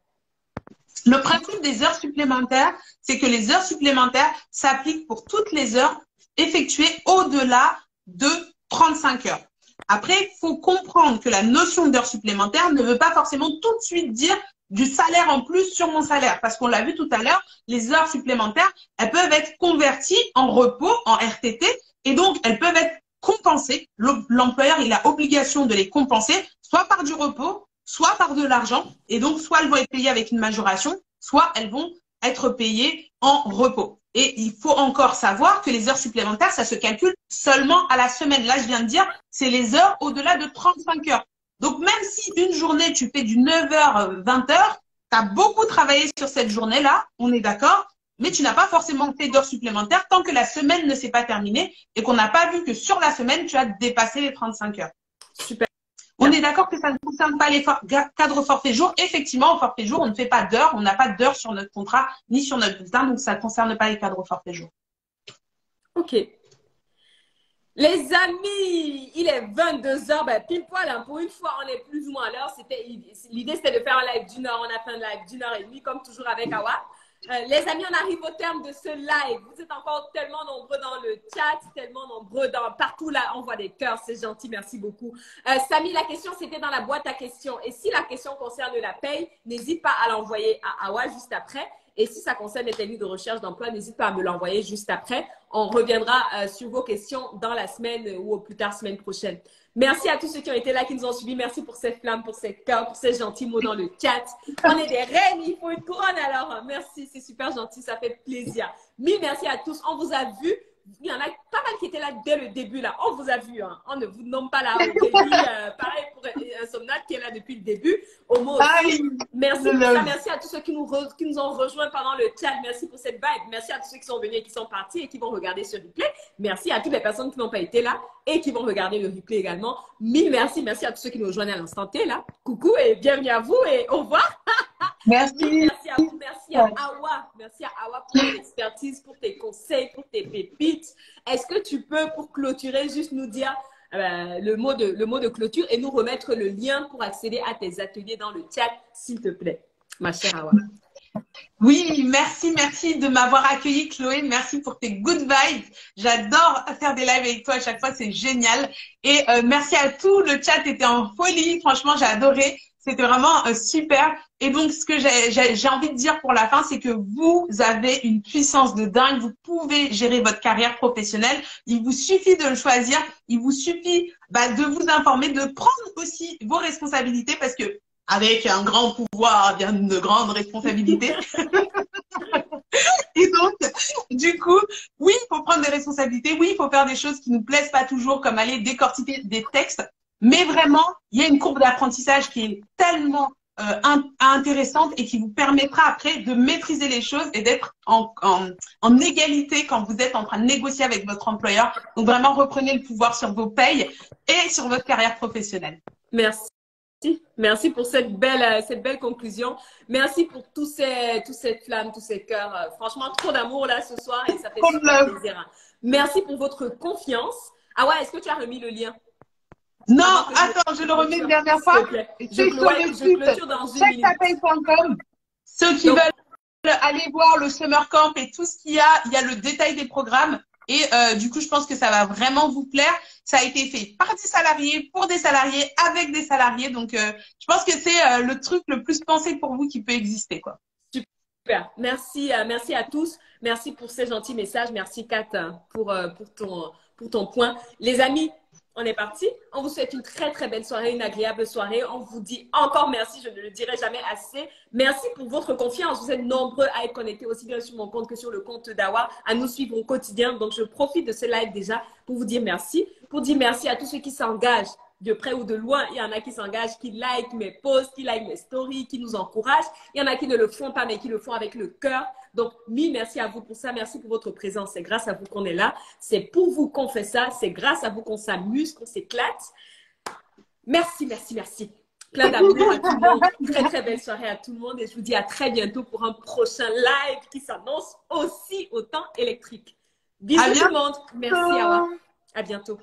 Le principe des heures supplémentaires, c'est que les heures supplémentaires s'appliquent pour toutes les heures effectuées au-delà de 35 heures. Après, il faut comprendre que la notion d'heures supplémentaires ne veut pas forcément tout de suite dire du salaire en plus sur mon salaire. Parce qu'on l'a vu tout à l'heure, les heures supplémentaires, elles peuvent être converties en repos, en RTT, et donc elles peuvent être compensées. L'employeur, il a obligation de les compenser, soit par du repos, soit par de l'argent. Et donc, soit elles vont être payées avec une majoration, soit elles vont être payées en repos. Et il faut encore savoir que les heures supplémentaires, ça se calcule seulement à la semaine. Là, je viens de dire, c'est les heures au-delà de 35 heures. Donc, même si une journée, tu fais du 9h, 20h, tu as beaucoup travaillé sur cette journée-là, on est d'accord, mais tu n'as pas forcément fait d'heures supplémentaires tant que la semaine ne s'est pas terminée et qu'on n'a pas vu que sur la semaine, tu as dépassé les 35 heures. Super. On est d'accord que ça ne concerne pas les cadres forfait jour. Effectivement, au forfait jour, on ne fait pas d'heures. On n'a pas d'heures sur notre contrat ni sur notre bulletin. Donc, ça ne concerne pas les cadres forfait jour. OK. Les amis, il est 22 heures. Ben, pile poil, hein, pour une fois, on est plus ou moins à l'heure. L'idée, c'était de faire un live d'une heure. On a fait un live d'une heure et demie, comme toujours avec Hawa. Les amis, on arrive au terme de ce live. Vous êtes encore tellement nombreux dans le chat, tellement nombreux partout là. On voit des cœurs, c'est gentil, merci beaucoup. Samy, la question, c'était dans la boîte à questions. Et si la question concerne la paye, n'hésite pas à l'envoyer à Hawa juste après. Et si ça concerne les techniques de recherche d'emploi, n'hésite pas à me l'envoyer juste après. On reviendra sur vos questions dans la semaine ou au plus tard semaine prochaine. Merci à tous ceux qui ont été là, qui nous ont suivis. Merci pour ces flammes, pour ces cœurs, pour ces gentils mots dans le chat. On est des reines, il faut une couronne alors. Merci, c'est super gentil, ça fait plaisir. Mille merci à tous. On vous a vu. Il y en a pas mal qui étaient là dès le début. Là. On vous a vu. Hein. On ne vous nomme pas là. Pareil pour Somnat qui est là depuis le début. Homo aussi. Merci pour ça. Merci à tous ceux qui nous ont rejoints pendant le chat. Merci pour cette vibe. Merci à tous ceux qui sont venus et qui sont partis et qui vont regarder ce replay. Merci à toutes les personnes qui n'ont pas été là et qui vont regarder le replay également. Mille merci. Merci à tous ceux qui nous rejoignent à l'instant T là. Coucou et bienvenue à vous et au revoir. Merci. Merci à vous. Merci à Hawa. Merci à Hawa pour ton expertise, pour tes conseils, pour tes pépites. Est-ce que tu peux, pour clôturer, juste nous dire le mot de clôture et nous remettre le lien pour accéder à tes ateliers dans le chat, s'il te plaît, ma chère Hawa. Oui, merci de m'avoir accueilli, Chloé. Merci pour tes good vibes. J'adore faire des lives avec toi à chaque fois, c'est génial. Et merci à tout. Le chat était en folie. Franchement, j'ai adoré. C'était vraiment super. Et donc, ce que j'ai envie de dire pour la fin, c'est que vous avez une puissance de dingue. Vous pouvez gérer votre carrière professionnelle. Il vous suffit de le choisir. Il vous suffit de vous informer, de prendre aussi vos responsabilités parce que avec un grand pouvoir vient de grandes responsabilités. Et donc, du coup, oui, il faut prendre des responsabilités. Oui, il faut faire des choses qui nous plaisent pas toujours, comme aller décortiquer des textes. Mais vraiment, il y a une courbe d'apprentissage qui est tellement intéressante et qui vous permettra après de maîtriser les choses et d'être en égalité quand vous êtes en train de négocier avec votre employeur. Donc vraiment, reprenez le pouvoir sur vos payes et sur votre carrière professionnelle. Merci. Merci pour cette belle conclusion. Merci pour toutes ces flammes, tous ces cœurs. Franchement, trop d'amour là ce soir et ça fait super plaisir. Merci pour votre confiance. Ah ouais, est-ce que tu as remis le lien? Non, attends, je le remets une dernière fois. Je clôture dans une minute. Checktapaye.com. Ceux qui veulent allez voir le summer camp et tout ce qu'il y a. Il y a le détail des programmes. Et du coup, je pense que ça va vraiment vous plaire. Ça a été fait par des salariés, pour des salariés, avec des salariés. Donc, je pense que c'est le truc le plus pensé pour vous qui peut exister, quoi. Super. Merci, merci à tous. Merci pour ces gentils messages. Merci, Kat, pour ton point. Les amis, on est parti. On vous souhaite une très, très belle soirée, une agréable soirée. On vous dit encore merci. Je ne le dirai jamais assez. Merci pour votre confiance. Vous êtes nombreux à être connectés aussi bien sur mon compte que sur le compte d'Awa, à nous suivre au quotidien. Donc, je profite de ce live déjà pour vous dire merci. Pour dire merci à tous ceux qui s'engagent de près ou de loin. Il y en a qui s'engagent, qui like mes posts, qui like mes stories, qui nous encouragent. Il y en a qui ne le font pas, mais qui le font avec le cœur. Donc, mille merci à vous pour ça. Merci pour votre présence. C'est grâce à vous qu'on est là. C'est pour vous qu'on fait ça. C'est grâce à vous qu'on s'amuse, qu'on s'éclate. Merci, merci, merci. Plein d'amour à tout le monde. Très, très belle soirée à tout le monde. Et je vous dis à très bientôt pour un prochain live qui s'annonce aussi au temps électrique. Bisous tout le monde. Merci, Awa. À bientôt.